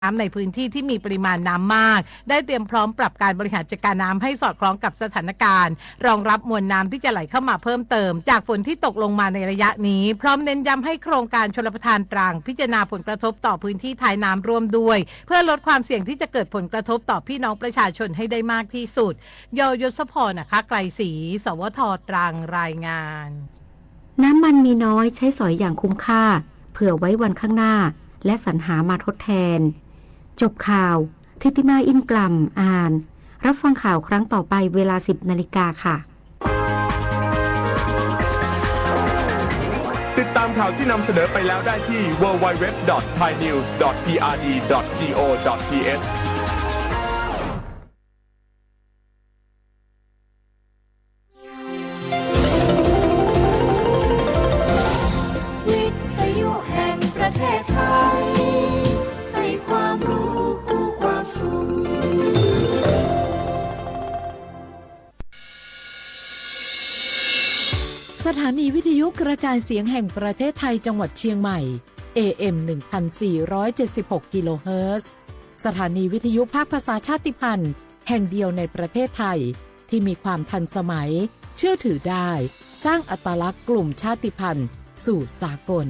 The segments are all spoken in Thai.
น้ำในพื้นที่ที่มีปริมาณน้ำมากได้เตรียมพร้อมปรับการบริหารจัดการน้ำให้สอดคล้องกับสถานการณ์รองรับมวลน้ำที่จะไหลเข้ามาเพิ่มเติมจากฝนที่ตกลงมาในระยะนี้พร้อมเน้นย้ำให้โครงการชลประทานตรังพิจารณาผลกระทบต่อพื้นที่ท้ายน้ำร่วมด้วยเพื่อลดความเสี่ยงที่จะเกิดผลกระทบต่อพี่น้องประชาชนให้ได้มากที่สุดยศพรนะคะไกลศรีสวทตรังรายงานน้ำมันมีน้อยใช้สอยอย่างคุ้มค่าเผื่อไว้วันข้างหน้าและสรรหามาทดแทนจบข่าวทิติมาอินกลัมอ่านรับฟังข่าวครั้งต่อไปเวลา 10 นาฬิกาค่ะติดตามข่าวที่นำเสนอไปแล้วได้ที่ www.thainews.prd.go.thสถานีวิทยุกระจายเสียงแห่งประเทศไทยจังหวัดเชียงใหม่ AM 1476 กิโลเฮิรตซ์สถานีวิทยุภาคภาษาชาติพันธุ์แห่งเดียวในประเทศไทยที่มีความทันสมัยเชื่อถือได้สร้างอัตลักษณ์กลุ่มชาติพันธุ์สู่สากล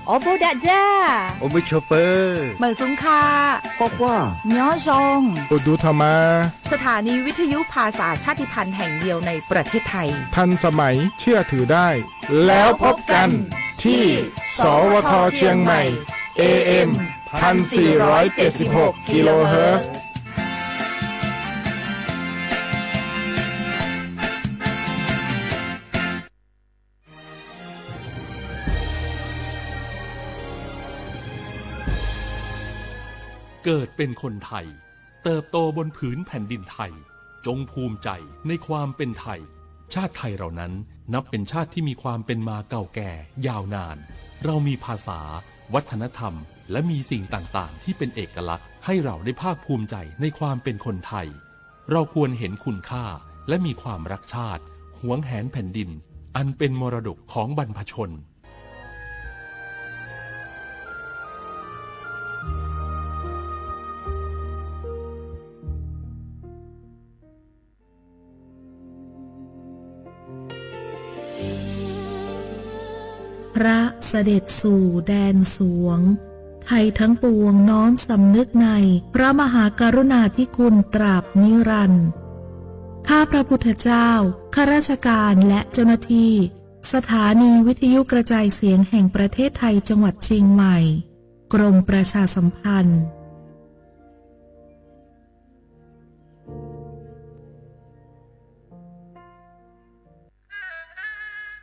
โอโบดาจ้าโอมิชอเปอร์เหมือซุงคาปอกว่าย้อจงอุดูธรรมาสถานีวิทยุภาษาชาติพันธุ์แห่งเดียวในประเทศไทยทันสมัยเชื่อถือได้แล้วพบกันที่สวทเชียงใหม่ AM 1476 กิโลเฮิรตซ์เกิดเป็นคนไทยเติบโตบนผืนแผ่นดินไทยจงภูมิใจในความเป็นไทยชาติไทยเรานั้นนับเป็นชาติที่มีความเป็นมาเก่าแก่ยาวนานเรามีภาษาวัฒนธรรมและมีสิ่งต่างๆที่เป็นเอกลักษณ์ให้เราได้ภาคภูมิใจในความเป็นคนไทยเราควรเห็นคุณค่าและมีความรักชาติหวงแหนแผ่นดินอันเป็นมรดกของบรรพชนพระเสด็จสู่แดนสวงไทยทั้งปวงน้อมสำนึกในพระมหากรุณาธิคุณตราบนิรันดร์ข้าพระพุทธเจ้าข้าราชการและเจ้าหน้าที่สถานีวิทยุกระจายเสียงแห่งประเทศไทยจังหวัดเชียงใหม่กรมประชาสัมพันธ์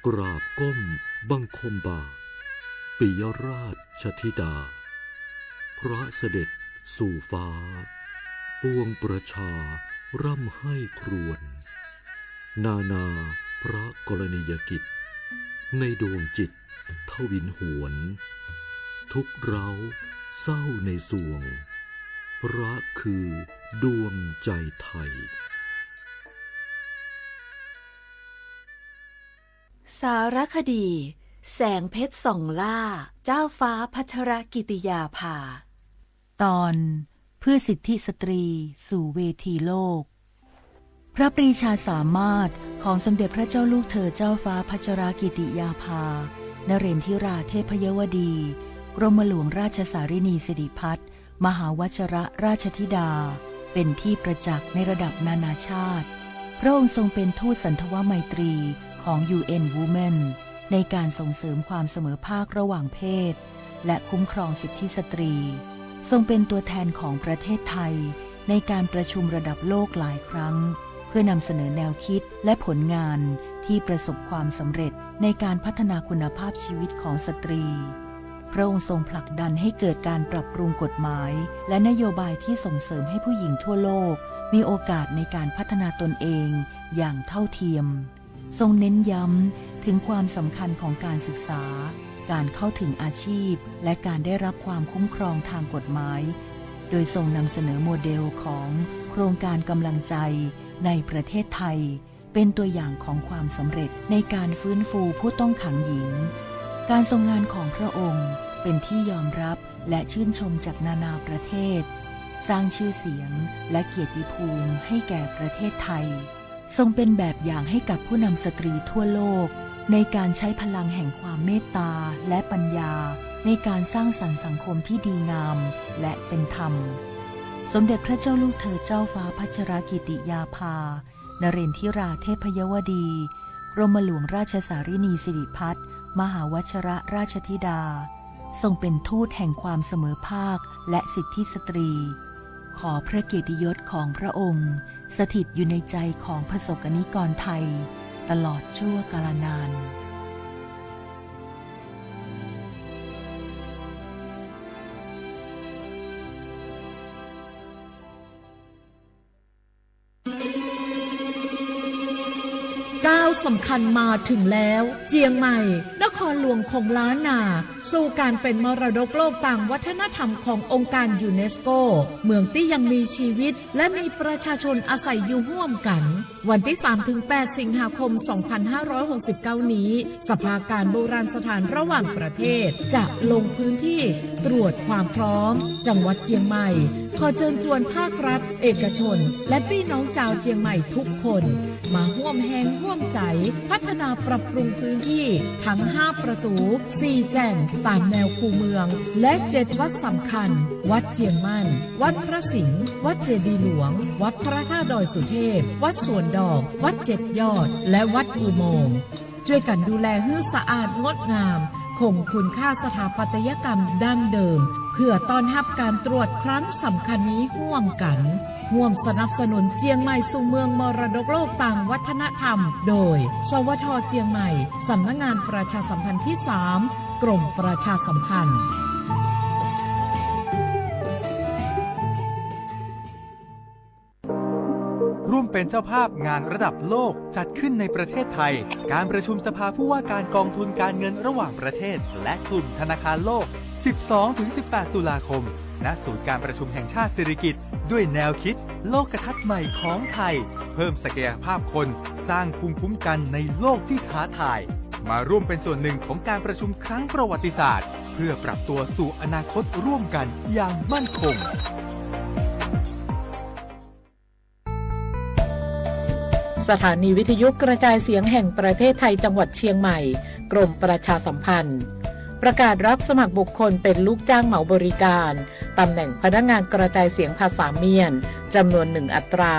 กราบก้มบังคมบาทปิยราชธิดาพระเสด็จสู่ฟ้าปวงประชาร่ำให้ครวญนาพระกรณียกิจในดวงจิตทวินหวนทุกเร้าเศร้าในสวงพระคือดวงใจไทยสารคดีแสงเพชรส่องล่าเจ้าฟ้าพัชรกิติยาภาตอนเพื่อสิทธิสตรีสู่เวทีโลกพระปรีชาสามารถของสมเด็จพระเจ้าลูกเธอเจ้าฟ้าพัชรกิติยาภานเรนทิราเทพยวดีกรมหลวงราชสารินีสิริพัฒน์มหาวชรราชธิดาเป็นที่ประจักษ์ในระดับนานาชาติพระองค์ทรงเป็นทูตสันทวไมตรีของ UN Women ในการส่งเสริมความเสมอภาคระหว่างเพศและคุ้มครองสิทธิสตรีทรงเป็นตัวแทนของประเทศไทยในการประชุมระดับโลกหลายครั้งเพื่อนำเสนอแนวคิดและผลงานที่ประสบความสำเร็จในการพัฒนาคุณภาพชีวิตของสตรีพระองค์ทรงผลักดันให้เกิดการปรับปรุงกฎหมายและนโยบายที่ส่งเสริมให้ผู้หญิงทั่วโลกมีโอกาสในการพัฒนาตนเองอย่างเท่าเทียมทรงเน้นย้ำถึงความสำคัญของการศึกษาการเข้าถึงอาชีพและการได้รับความคุ้มครองทางกฎหมายโดยทรงนำเสนอโมเดลของโครงการกำลังใจในประเทศไทย เป็นตัวอย่างของความสำเร็จในการฟื้นฟูผู้ต้องขังหญิงการทรงงานของพระองค์เป็นที่ยอมรับและชื่นชมจากนานาประเทศสร้างชื่อเสียงและเกียรติภูมิให้แก่ประเทศไทยทรงเป็นแบบอย่างให้กับผู้นำสตรีทั่วโลกในการใช้พลังแห่งความเมตตาและปัญญาในการสร้างสรรค์สังคมที่ดีงามและเป็นธรรมสมเด็จพระเจ้าลูกเธอเจ้าฟ้าพัชรกิติยาภานเรนทิราเทพยวดีกรมหลวงราชสารินีสิริพัฒน์มหาวชิรราชธิดาทรงเป็นทูตแห่งความเสมอภาคและสิทธิสตรีขอพระเกียรติยศของพระองค์สถิตอยู่ในใจของประสบนิกรไทยตลอดชั่วกาลนานก้าวสำคัญมาถึงแล้วเจียงใหม่นครหลวงของล้านนาสู่การเป็นมรดกโลกต่างวัฒนธรรมขององค์การยูเนสโกเมืองที่ยังมีชีวิตและมีประชาชนอาศัยอยู่ร่วมกันวันที่ 3-8 สิงหาคม 2569 นี้สภาการโบราณสถานระหว่างประเทศจะลงพื้นที่ตรวจความพร้อมจังหวัดเจียงใหม่ขอเชิญชวนภาครัฐเอกชนและพี่น้องชาวเจียงใหม่ทุกคนมาร่วมแรงร่วมใจพัฒนาปรับปรุงพื้นที่ทั้ง5ประตู4แจ่งตามแนวคูเมืองและ7วัดสำคัญวัดเจียงมั่นวัดพระสิงห์วัดเจดีย์หลวงวัดพระธาตุดอยสุเทพวัดสวนดอกวัด7ยอดและวัดอุโมงค์ช่วยกันดูแลให้สะอาดงดงามคงคุณค่าสถาปัตยกรรมดั้งเดิมเพื่อต้อนรับการตรวจครั้งสำคัญนี้ร่วมกันร่วมสนับสนุนเจียงใหม่สู่เมืองมรดกโลกต่างวัฒนธรรมโดยสวท.เจียงใหม่สำนักงานประชาสัมพันธ์ที่ 3 กรมประชาสัมพันธ์ร่วมเป็นเจ้าภาพงานระดับโลกจัดขึ้นในประเทศไทยการประชุมสภาผู้ว่าการกองทุนการเงินระหว่างประเทศและกลุ่มธนาคารโลก 12-18 ตุลาคมณศูนย์การประชุมแห่งชาติสิริกิติ์ด้วยแนวคิดโลกทัศน์ใหม่ของไทยเพิ่มศักยภาพคนสร้างภูมิคุ้มกันในโลกที่ท้าทายมาร่วมเป็นส่วนหนึ่งของการประชุมครั้งประวัติศาสตร์เพื่อปรับตัวสู่อนาคตร่วมกันอย่างมั่นคงสถานีวิทยุกระจายเสียงแห่งประเทศไทยจังหวัดเชียงใหม่กรมประชาสัมพันธ์ประกาศรับสมัครบุคคลเป็นลูกจ้างเหมาบริการตำแหน่งพนักงานกระจายเสียงภาษาเมียนจำนวน1อัตรา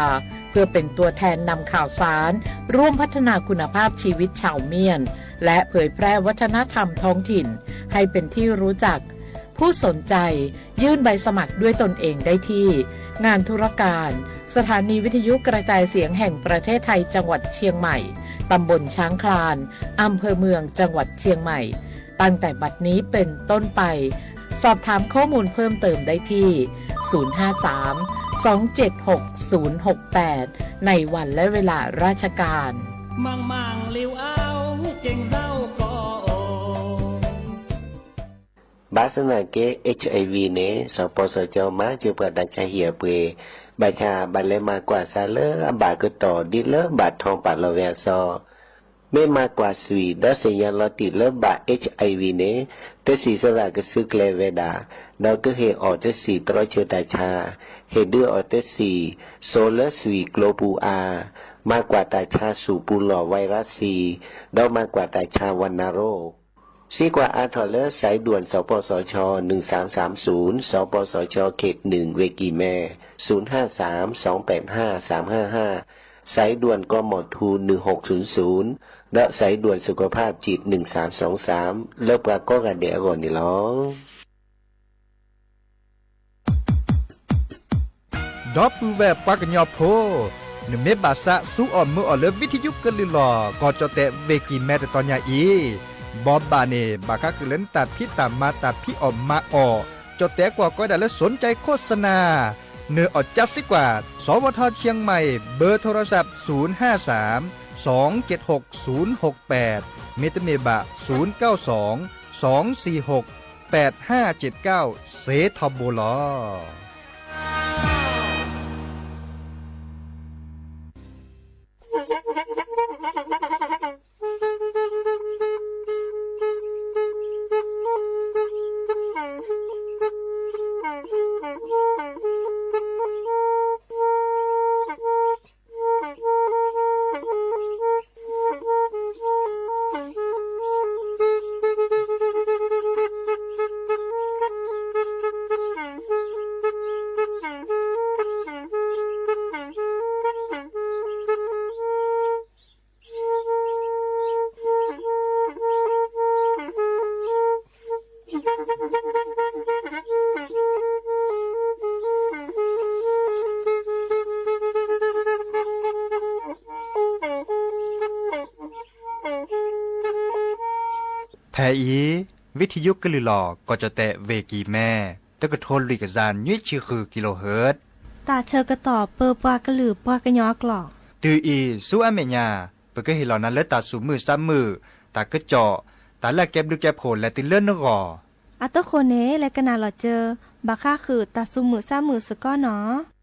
เพื่อเป็นตัวแทนนำข่าวสารร่วมพัฒนาคุณภาพชีวิตชาวเมียนและเผยแพร่วัฒนธรรมท้องถิ่นให้เป็นที่รู้จักผู้สนใจยื่นใบสมัครด้วยตนเองได้ที่งานธุรการสถานีวิทยุกระจายเสียงแห่งประเทศไทยจังหวัดเชียงใหม่ตำบลช้างคลานอำเภอเมืองจังหวัดเชียงใหม่ตั้งแต่บัดนี้เป็นต้นไปสอบถามข้อมูลเพิ่มเติมได้ที่ 053-276-068 ในวันและเวลาราชการมังลิวเอาเก่งเฮาก็บาสนาเก HIV เนสปสจมาจูปดัชเหียเปบาชาบัลเลมากว่าซาเลอบากต่อดิเลบาทองปัดละเวซอไม่มากกว่าสวีดอสยาลติเลบา HIV เนเตสีสระกซึกเลเวดาดอกเฮออเตสีตรอเชตาชาเฮดืออเตสีโซเลสวีโกลปูอามากกว่าตาชาสูปูหล่อไวรัสซีดอกมากกว่าตาชาวันนาโรซีกว่าอาทอเลสายด่วนสปสช1330สปสชเขต1เวกีแม่053-285-355สายด่วนกมทู1600และสายด่วนสุขภาพจิต1323เลิกปรากฏกันเดี๋ยวก่อนนี่ล้อดอปูแวปากญอโพนเมบาสะสู้อ่อนมืออ่อนเลวิทยุกันลิลอก็จะเตะเวกีแม่ตอนยาอีบอบบาเนบาคักเล่นตาพี่ตามมาตาพี่ออมมาออจดแต่กว่าก็ได้และสนใจโฆษณาเนื้ออดจัดสิกว่าสวทเชียงใหม่เบอร์โทรศัพท์053-276-068เมตเมบะ092-246-8579เสทบลอ แพอีวิทยุกลือหลอก็จะแตะเวกีแม่ตะกะโทนลุยกะจานยี่ชื่อคือกิโลเฮิรตซ์ตาเชอกระต่อเปอปากระหลือปากระยอกหลอกตืออีสู้อเมญาเปก็เห็นเหล่านั้นแล้วตาสูมือซ้ำมือตากระเจาะตาแลกเก็บดึกแก็บโผลและติเลื่อนนกออัตโตโคเนและกนาหลอเจอบาค่าคือตาซุมือซ้ำมือสก้อเนาะ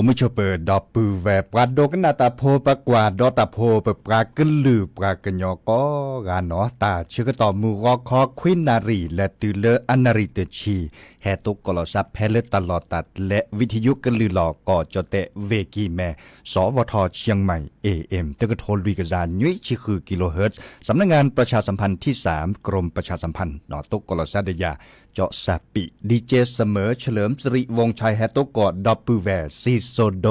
มชเปดอปือแวปราโดกันนาตาโพปกว่าดอตาโพปปรากนลือปรากญอก็กาเนาะตาชื่อก็ต่อมือรอคอควินนารีและตือเลออันนาริเตชีแฮตุกลซับแพลตลอดตัดและวิทยุกันลือหลอกก่อจเตเวกีแม่สวทเชียงใหม่ AM ตะกโทลุยกจานยุ้ยชิคือกิโลเฮิรตซ์สำนักงานประชาสัมพันธ์ที่3กรมประชาสัมพันธ์นอตุกลซัดยาเจาะสาปิดีเจเสมอเฉลิมสิริวงศ์ชัยแฮตุกอดอปือแวซีโซโด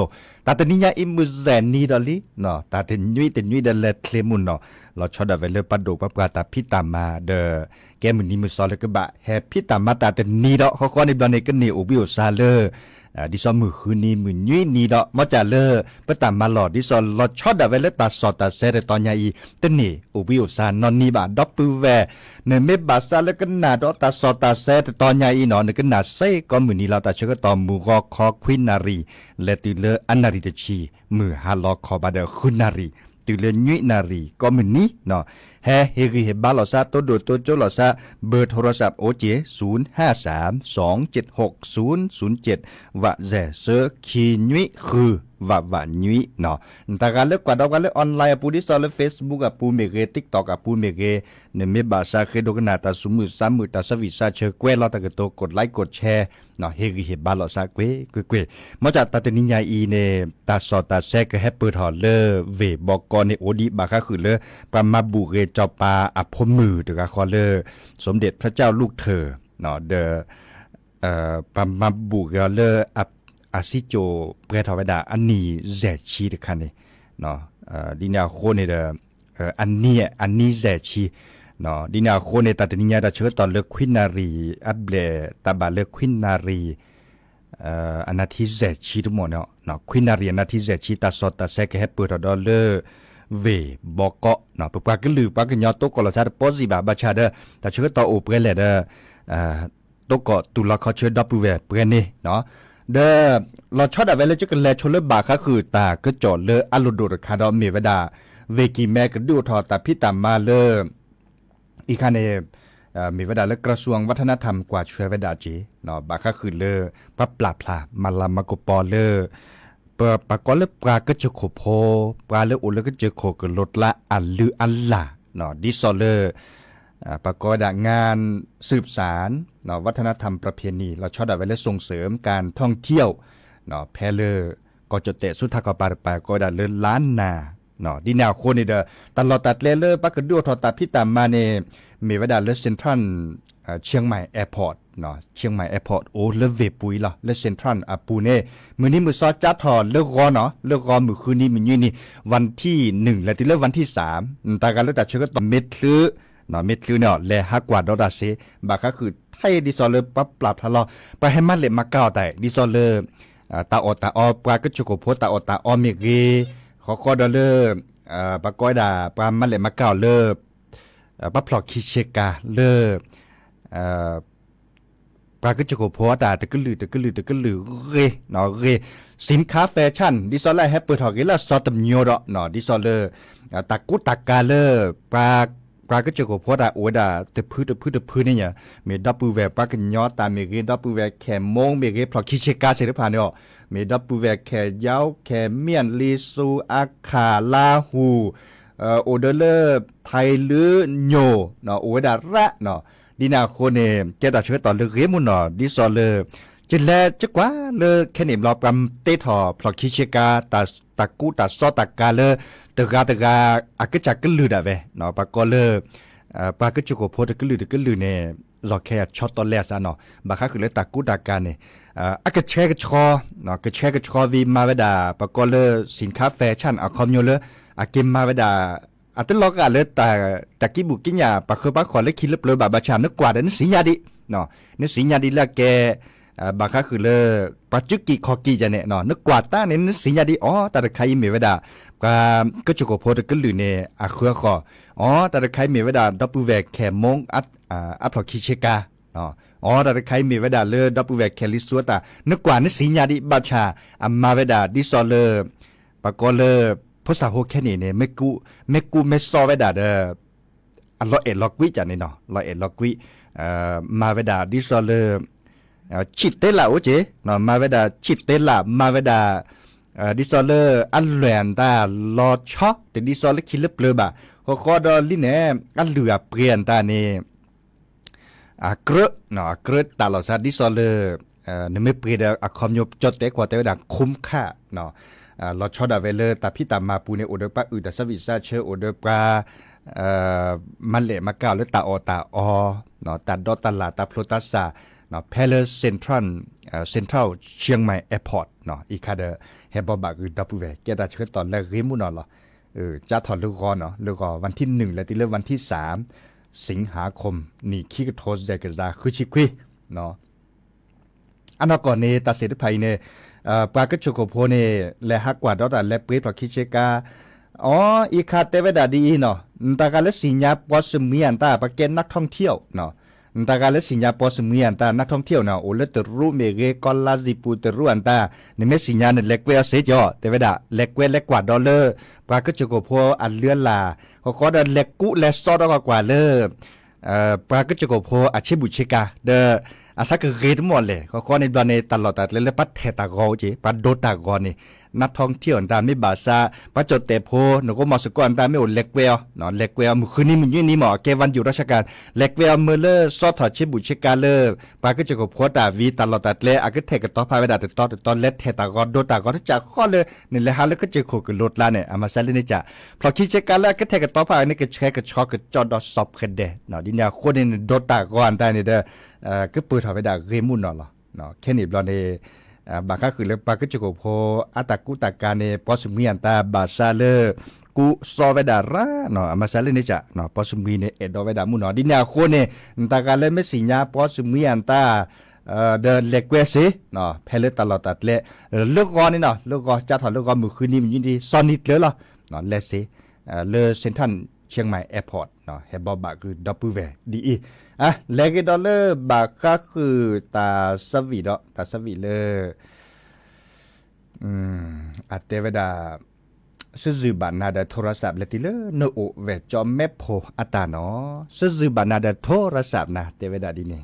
ตาตนิยาอิมุแซนนีดอลิเนาะตาเทนยุยเดเลเคลมุนเนาะเราชอดาเวเลปัดโดปปกาตาพิตามาเดแกมุนิมุซอลกบะแฮพิตามาตาเทนนีดอเขาในบลเนกันเนอบิโอซาเลดิซอมือคืนนี้มือยุยนีดอมาจาเลปตามาหลอดดิซอเราชอดาเวเลตาสอตาเซเรตอนยาอีเตนเนอบิโอซานอนนีบาดอปือแวเนเมบาซาเลกันนาดอตาสอตาเซเรตอนยาอีเนาะเนกันนาเซก็มือนี้เราตาเชก็ตอมูรอคอควินนารีและติเลอันนาริเตชีมือฮาลอคอบาเดคุนารีตุเลญุยนารีก็มือนี้เนาะเฮริเฮบาลอซาโตโดโตโจลอซาเบอร์โทรศัพท์โอเจ0532760007วะแจเซอคีญุยคือวะญุยเนาะตาการเลิกกว่าดอกกันเลิกออนไลน์ปูดิซอลเฟซบุ๊กปูเมเก TikTok ปูเมเกเนเมบาซาเคโดกนาตาสุมือ3มือตาสวิซาเชเกวลอตะกะโตกดไลค์กดแชร์เนาะเฮริเฮบาลอซาเกวมาจากตาเตนิญาอีเนตาสอตาแซกแฮปเปิลทอเลเวบอกกอเนโอดิบาคาคือเลปามาบุเรจอปาอภมือตะกะคอเลสมเด็จพระเจ้าลูกเธอเนาะเดปามาบุเรเลอาซิโจเปรทวดาอันนี้แจชีตะคันนี่เนาะดินาโคเนเดอันนี้แจชีเนาะดินาโคเนตาตนิญาดาเชิดตอนเลิกควินนารีอับเลตาบาเลิกควินนารีอันนาทีแจชีทุกหมดเนาะควินนารีอันนาทีแจชีตาสอตาแซกแฮปเปิลดอลเลอร์เวบอกเกาะเนาะปะกะลือปะกะญอโตกอลซาปอซิบาบาชาเดตาเชิดตอโอเปรเลเดโตกอตุลาคอเชดอปูเวเปรเนเนาะเดเราชอดาเวลจะกันแลชลบาคาคือตาก็จอดเลออลุดคาดอเมวดาเวกีแมกดูทอตาพิตามาเลอีคาเนมีวดาและกระทรวงวัฒนธรรมกว่าช่วยวดาจีเนาะบาคาคือเลพระปลาพลามาลามากปอเลปากอเลปลาก็จะขบโพปลาเลอุลก็จะขกลดละอันลืออันละเนาะดิซอเลประกอบงานสืบสารเนาะวัฒนธรรมประเพณีเราชอบไว้และส่งเสริมการท่องเที่ยวเนาะแพเลก็จะเตะสุทธากปาร์ปาก็ได้เลินล้านนาเนาะดิแนวโคนี่เด้อตลอดตัดเลอปักกระดูทอตัดพิตามมาเนมีวดาเลเซ็นทรัลเชียงใหม่แอร์พอร์ตเนาะเชียงใหม่แอร์พอร์ตโอ้เลเวปุยล่ะเลเซ็นทรัลปูเน่มื้อนี้มื้อซอจัดทอเลิกรอเนาะเลิกรอมื้อคืนนี้มื้อนี่วันที่1และที่เลิกวันที่3ตากันแล้วแต่เชื่อก็ต่อเม็ดซื้อเนาะเม็ดซื้อเนาะแลฮักกว่าดอดาเซบาก็คือไทยดิซอเลปั๊บปรับทะเลาะไปให้มันเลมาเก้าแต่ดิซอเลตาอปลาก็จุกโพตาอเมเกขอดอเลปากอยดาปามันเลมาเก้าเลปั๊บพลอกคิเชกาเลปลาก็จุกโพตาตะกลือเรเนาะเรสินค้าแฟชั่นดิซอเลแฮปเปิลทอกอีละซอตมโยดเนาะดิซอเลตะกุตากาเลปลาก็จะกบพอดาโอดาแต่พื้นเนี่ยมีดับปูแวปลากันยอตามีเกดับปูแวแค่มงมีเกพลอคิเชกาเสร็จผ่านเนี่ยมีดับปูแวแค่ยาวแค่เมียนลีซูอาคาลาหูโอเดเลอร์ไทยลือโยเนาะโอดาระเนาะดีนาโคเนแกตาเชื่อต่อเลือกเรมุนเนาะดิซอเลอจะแลจะกว่าเลอแค่นิมรอปรำเตทอพลอคิเชกาตากูตาซอตากาเลตะกาอากจักกลือดาเวเนาะปากก็เลปากก็จุกโพตะกลือเนี่ยรอแค่ช็อตตอนแรกซะเนาะบาคาคือเลตากูตากาเนี่ยอากแชกชอเนาะกแชกชอวีมาเวดาปากก็เลสินค้าแฟชั่นอะคอมโยเลอากิมมาเวดาอัตลอกาเลตะกิบุกิญญาปากคือปากขอเลคิดเลเปลบาบาชานึกกว่าเดนสิญญาดิเนาะนึกสิญญาดิละแกบางครั้งคือเลปัจจุกิคอกีจะเนี่ยเนาะนึกกว่าต้าเนี่ยนึกสิญญาดีอ๋อแต่ใครมีเวลาก็จุกโพดก็ลือเนี่ยอาเครือคออ๋อแต่ใครมีเวลาดับเบิลแวกแคมงอัพพอคิเชกาเนาะอ๋อแต่ใครมีเวลาเลดับเบิลแวกแคลิสัวตานึกกว่านึกสิญญาดีบัชามาเวลาดิซอเลปากก็เลภาษาโฮแค่นี้เนี่ยไม่กูซอเวลาเด้อร้อยเอ็ดล็อกวิจันเนี่ยเนาะร้อยเอ็ดล็อกวิมาเวลาดิซอเลชิดเตล่าโอเจเนาะมาเวดาชิดเตล่ามาเวดา ดิซอเลอร์อันแหลนตาลอช็อกแต่ดิซอเลอร์คิลเลเปลบะพอคอดอลิเนอันเหลือเปลี่ยนตาเนเกรเนาะเกรตาลอซาดิซอเลอร์นไม่เปลี่ยนคอมยบจดเตกว่าแต่ว่าคุ้มค่าเนาะลอช็อดาเวเลอร์ตาพี่ตามาปูเนโอเดปาอืดสวิซาเชอโอเดปามันเละมาเก่าหรือตาอเนาะตาดอตลาตาโพลตัสซาเนาะเพลเลอร์เซ็นทรัลเชียงใหม่แอร์พอร์ตเนาะอีคาเดเฮบอบาคือดับเวแกตาเชิญตอนแรกริมุนอจะถอดลูกกอนเนาะลูกกอวันที่1และที่เริ่มวันที่3สิงหาคมนี่คิกโทสเดกซาคือชิควีเนาะอันก่อนนี้ตัดสินใจเนี่ยปากจุกโพเนี่ยและฮักกว่าดอตและเปรียบคิดเชกาอีคาเตเวดาดีเนาะตาการเลสิญญาปอสมีอันตาประเกณฑ์นักท่องเที่ยวเนาะตาการเลสิญญาปอสมีอันตานักท่องเที่ยวเนาะโอเลตรูเมเกกอลลาซิปูตรูอันตาในเมสิญญาเนี่ยเล็กเวลเซจอเตเวดาเล็กเวลเล็กกว่าดอลลาร์ปากจุกโพอันเลื่อนลาเขาก็ได้เล็กกุและซอดกว่าเลยปากจุกโพอาชีบุชิกาเดอาศักเกตหมดเลยเขาในตอนนี้ตลอดแต่เลยปัดเทตากอจีปัดโดตากอนี่นักท่องเที่ยวตามไม่บาซาปัจจุเตโพหนูก็มาสกอนตามไม่อดเล็กเวลเนาะเล็กเวลมือคืนนี้มันยื่นนี้หมอเกวันอยู่ราชการเล็กเวลเมื่อเลอซอถอดเชบุชิกาเลอปาก็จะกับพัวตาวีตลอดแต่เลยอาก็เทกับต่อพายไปได้แต่ตอนเล็ดเทตากอโดตากอที่จะข้อเลยนี่เลยฮะแล้วก็จะขู่กับรถละเนี่ยอามาเซลนี่จะพอคิดเชกาแล้วก็เทกับต่อพายนี่ก็แค่กับช็อกกับจอดสอบเคเดเนาะดิเนี่ยคนนี่โดตากออันใต้นี่เด้อก็เปิดถอดไปได้เรมุนเนาะแค่นี้บลอนเบางครั้งคือเลยปากก็จะกับพออัตกุตาการเนี่ยพอสมีอันตาบาซาเลกูซอเวดาระเนาะมาซาเลนี่จะเนาะพอสมีเนี่ยเอ็ดเวดามุนเนาะดิเนี่ยคนเนี่ยตาการเลยไม่สิญญาพอสมีอันตาเดินเล็กเวสิเนาะเพลตลอดตัดเละเลือกก่อนนี่เนาะเลือกก่อนจะถอดเลือกก่อนมือคืนนี้มันยินดีซอนิดเลยเนาะเลสิเลเซนทันเชียงใหม่แอร์พอร์ตเนาะเฮบอบาคือดับเบิลเวดีเลกดอลเลอร์บาก็คือตาสวีดตาสวีเลออัตเตเวดาซื้อบานาดาโทรศัพท์เลติเลโนโอเวจอมแมพโพอัตาเนาะซื้อบานาดาโทรศัพท์นะเตเวดาดีนี่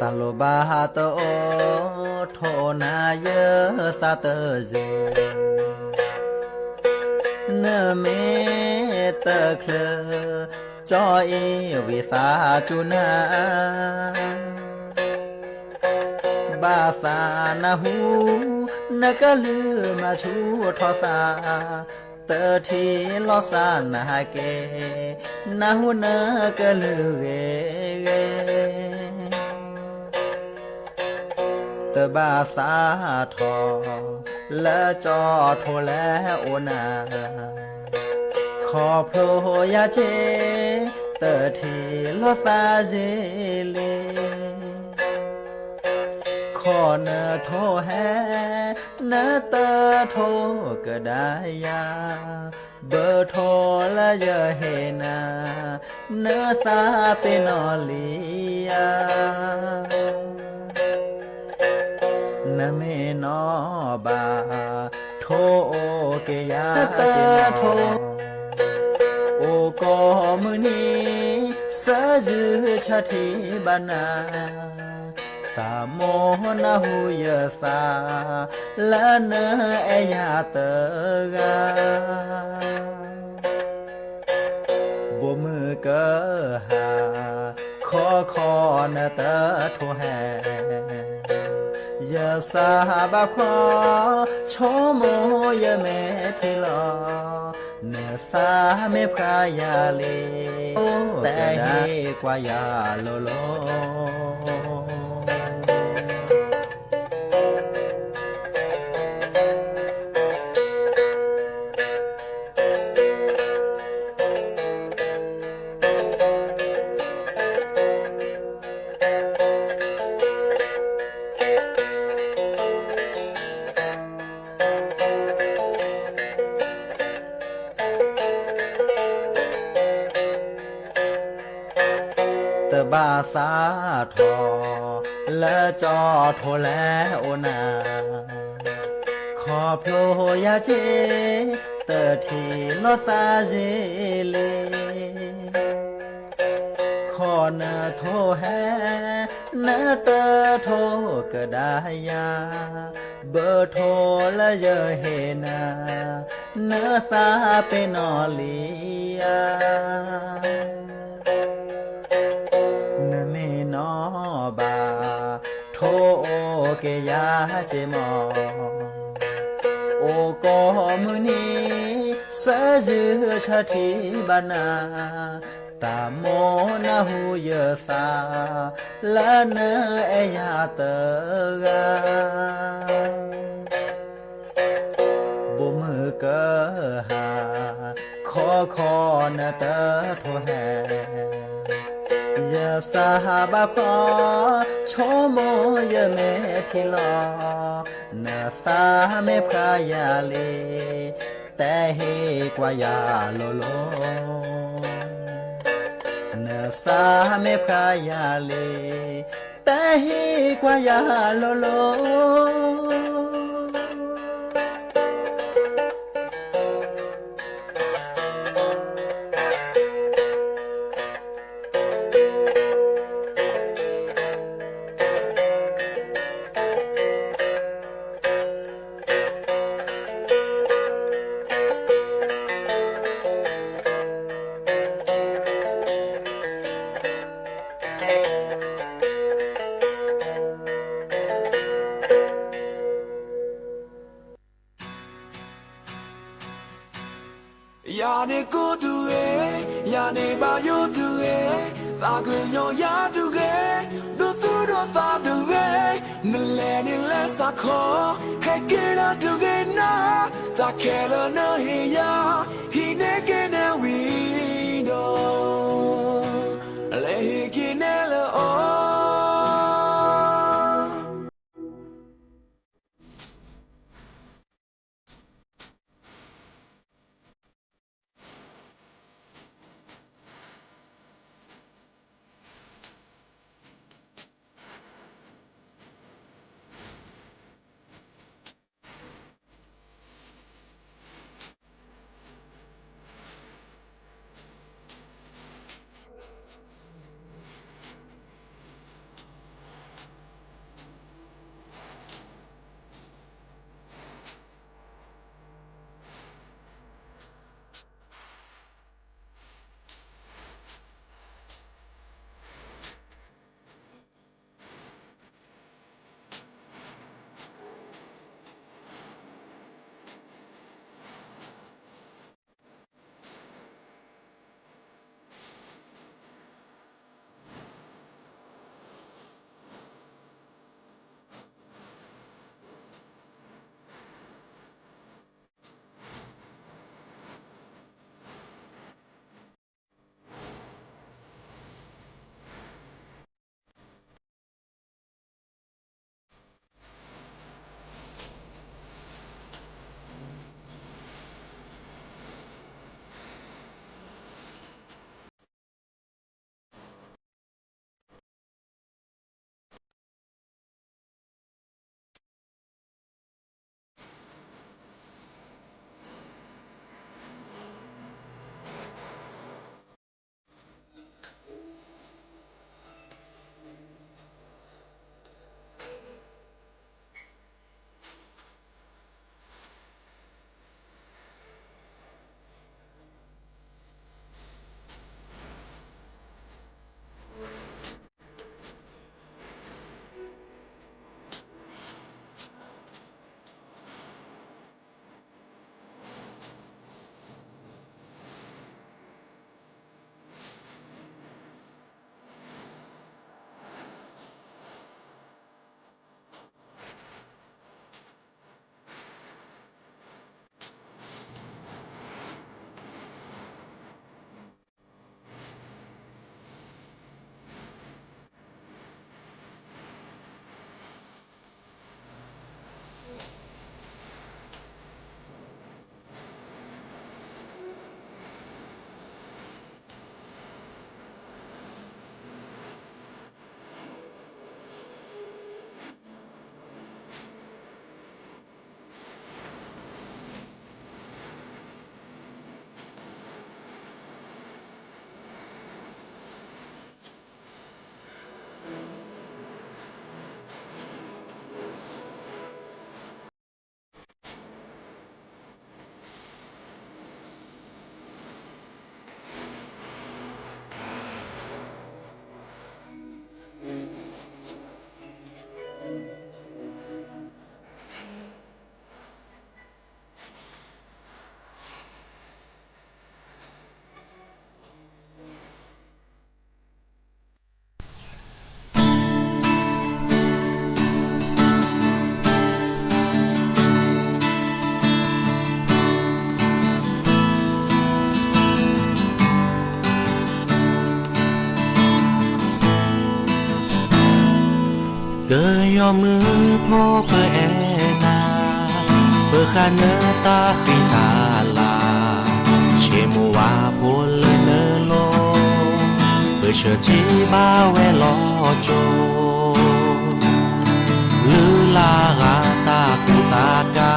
ตาโลบาฮาโตโทนาเยสาเตเจเนเมตเคลจอยวิสาจุนาบาสานาหูนกะลือมาชูทอสาเตทีลอสานาเกนาหูนกะลือเกตบาสาทอและจอโทและโอนาขอโพยาเจเตทีลอสาเจเลขอเนโทแฮเนเตโทก็ได้ยาเบอร์โทและเยเฮนาเนสาเป็นอลียนเมนอบาโทโอเกยาเตโทโอกอมุนีสะจือชะทิบานาตาโมนาหูยสาละเนเอยาเตกาบ่มือเกหาขอเนเตโทแฮยาสาบาควาชโมยเมพิลอเนสาเมพรายาลีแต่เฮกว่ายาโลโล บาสาทอและจอโทแลโอนาขอโปรยาเจเตอทีลอซาเจเลขอเนโทแฮเนเตอโทก็ได้ยาเบอร์โทและเยอะเฮนาเนซาเปนอลียเนเมนอบาโทเกยาเจมอโอกอมุนีสะจือชะทีบานาตามโมนาหูเยสาละเนเอยาเตกาบุมือเกหาขอเนเตโทแฮยาสาบาพอชโมยเมทิลอเนสาเมพรายาเลแต่เฮกว่ายาโลโลเนสาเมพรายาเลแต่เฮกว่ายาโลโลยาเนกูดูเอยาเนบายูดูเอตากุญโยยาดูเอดูตูดูตาดูเอนิเลสักขอให้เกลาดูเอนาตาแค่ละเนเฮียฮีเนเกเนวีโดเลฮิกิเนเลโอ มือพ่อเปอแอนาเปอคาเนตาขีตาลาเชมัวโพลเนโลเปอเชอที่บ้าแวลอโจลือลากาตาปูตากา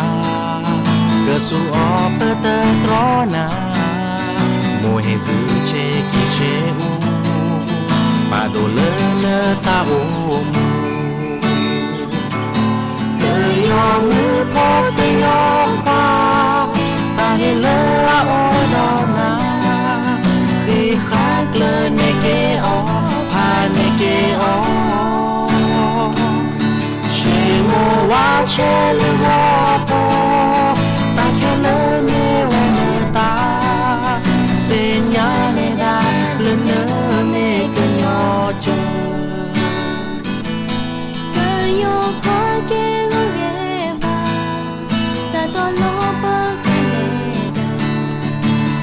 เกิดสู่ออเปอเตอตรอนาโมเฮซึเชกิเชอูปาโดเลเนตาโอมูเกยยอมือพอเกยยอควาตาเฮเลโอดอนาคีขาเกลเนเกอพาเนเกอเชโมวาเชลวอโปตาแค่เลเนเวเนตาเซญาเนดาเลเนเนเกยอเจเกยอควาเกโอเกบาตาตอโลปะเกเลดา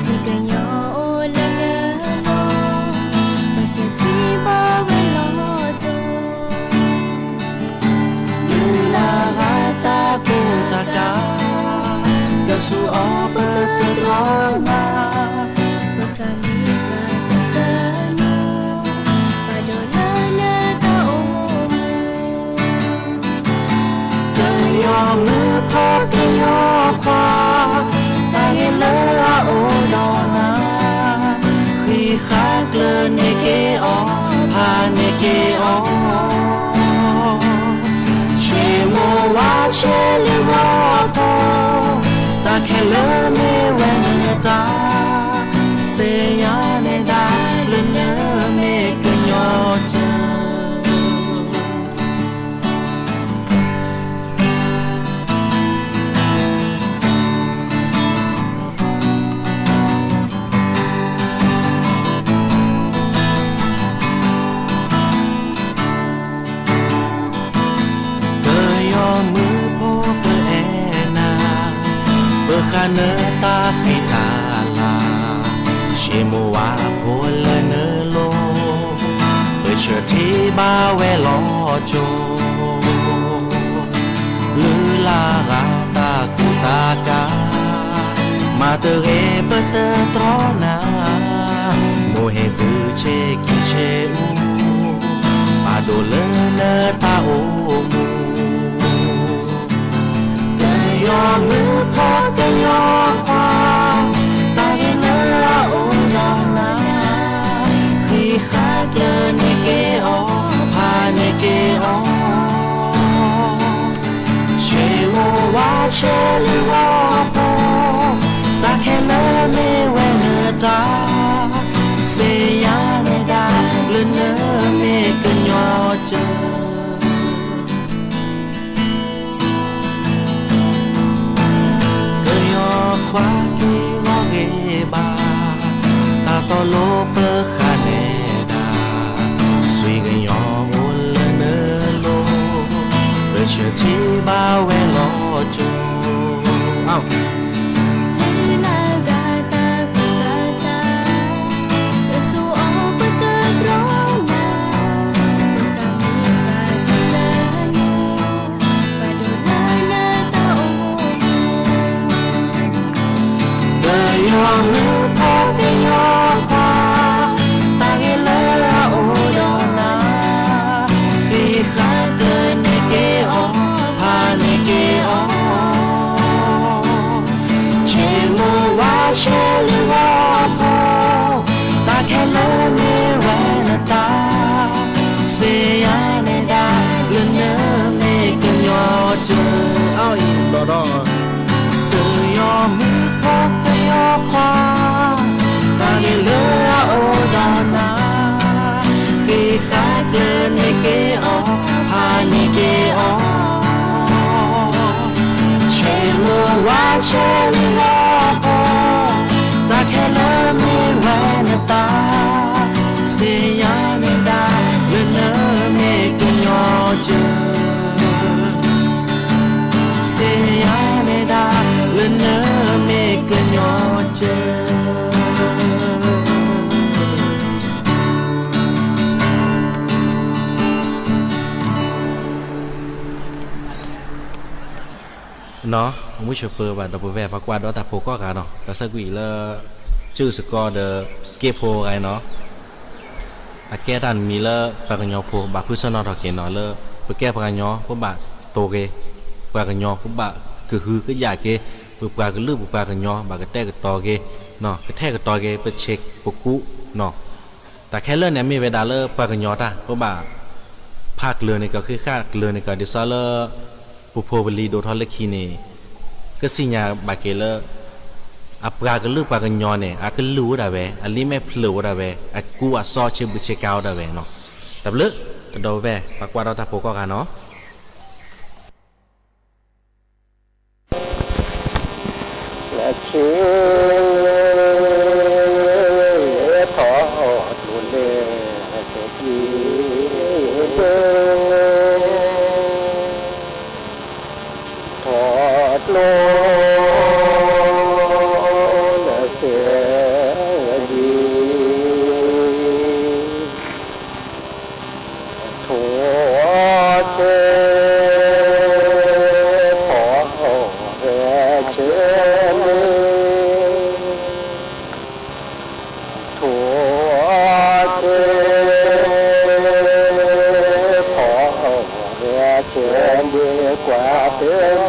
สิเกยอโอเลเนโลปะเชติบาเวโลโจลือลากาตาปูตากาเกิดสู่ออเปอเตอตรอนาปะกามีปะตะเซโนปะโดลาเนตาโอมูเกยยอมือพอเกยยอควาตาเฮเลโอดอนาคีขาเกลเนเกอพาเนเกอเชโมวาเชลวอโปตาแค่เลเนเวเนจาเซยาเนดาเลเนเมเกยอเจมือพ่อเปอแอนาเปอคาเนตาขีตาลาเชมัวโพลเนโลเปอเชอที่บ้าแวลอโจลือลากาตากูตากามาเตเรเปเตตรอนาโมเฮซึเชกิเชอูปาโดเลเนตาโอมูยอมือพอเกยอควาตาเฮเลโอดอนาคีขาเกลเนเกอพาเนเกอเชโมวาเชลวอโปตาแค่เลเนเวเนจาเซยาเนดาเลเนเมเกยอเจควากีโรเกบาตาตอโลเปอคาเนดาสวยกันยอโอเลเนโลเปเชที่บ้าเวลอโจอ้าวยอมือพอเกยอควาตาเฮเลโอดอนาคีขาเกลเนเกอพาเนเกอเชโมวาเชลวอโปตาแค่เลเนเวเนตาเซยาเนดาเลเนเมเกยอเจเอาอีกรอเกยอมือพอเกยอควาตาเฮเลโอดอนาคีขาเกลเนเกอพาเนเกอเชโมวาเชลวอโปตาแค่เลเมเวเนตาเซยาเนดาเลเนเมเกยอเจเซยาเนดาเลเนเมเกยอเจ nó muốn chụp bờ và đập về và qua đó ta phố có cả nó ta sẽ quỷ là chữ sự co de kê phố cái nó kê đàn mi là bà cái nhỏ phố bà cứ sao nó kê nó là bà kê bà nhỏ của bà tổ kê bà cái nhỏ của bà cứ hư cái giả kê bà cái lư bà cái nhỏ bà cái té cái to kê nó cái té cái to kê bà check bà cũ nóแต่แค่เรื่องนี้มีเวลาเลิกปากยอดอ่ะเพราะบ่าภาคเรือในก็คือค่าเรือในก็ดิซอเลปุโพบลีโดทอลเลคีนี่ก็สิญาบาเกเลอัปรากลือปากยอเนี่ยอาก็รู้ได้เว้อันนี้ไม่พลูได้เว้อากูอ่ะซอเชบุเชกาวได้เว้เนาะแต่เลิกแต่โดเว้ปากว่าเราตาโพก็กันเนาะและชื่อขอดูแลตัวพี่ขอโลและเสียดีทั่วเชขอแร่เชื่อกว่าเตือน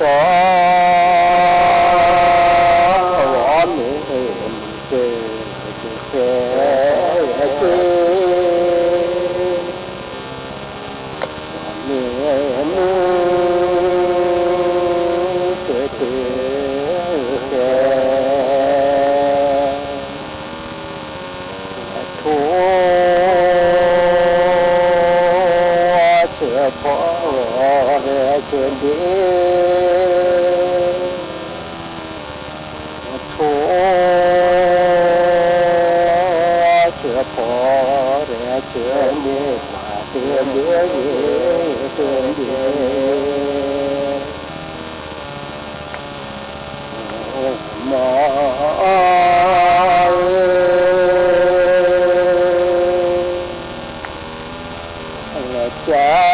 สอนมือเกิดแค่มือเกิดแค่พอแร่เชิญดีทั่วเชื่อพอแร่เชิญดีมาเตือนดีเตือนดีมอจ้า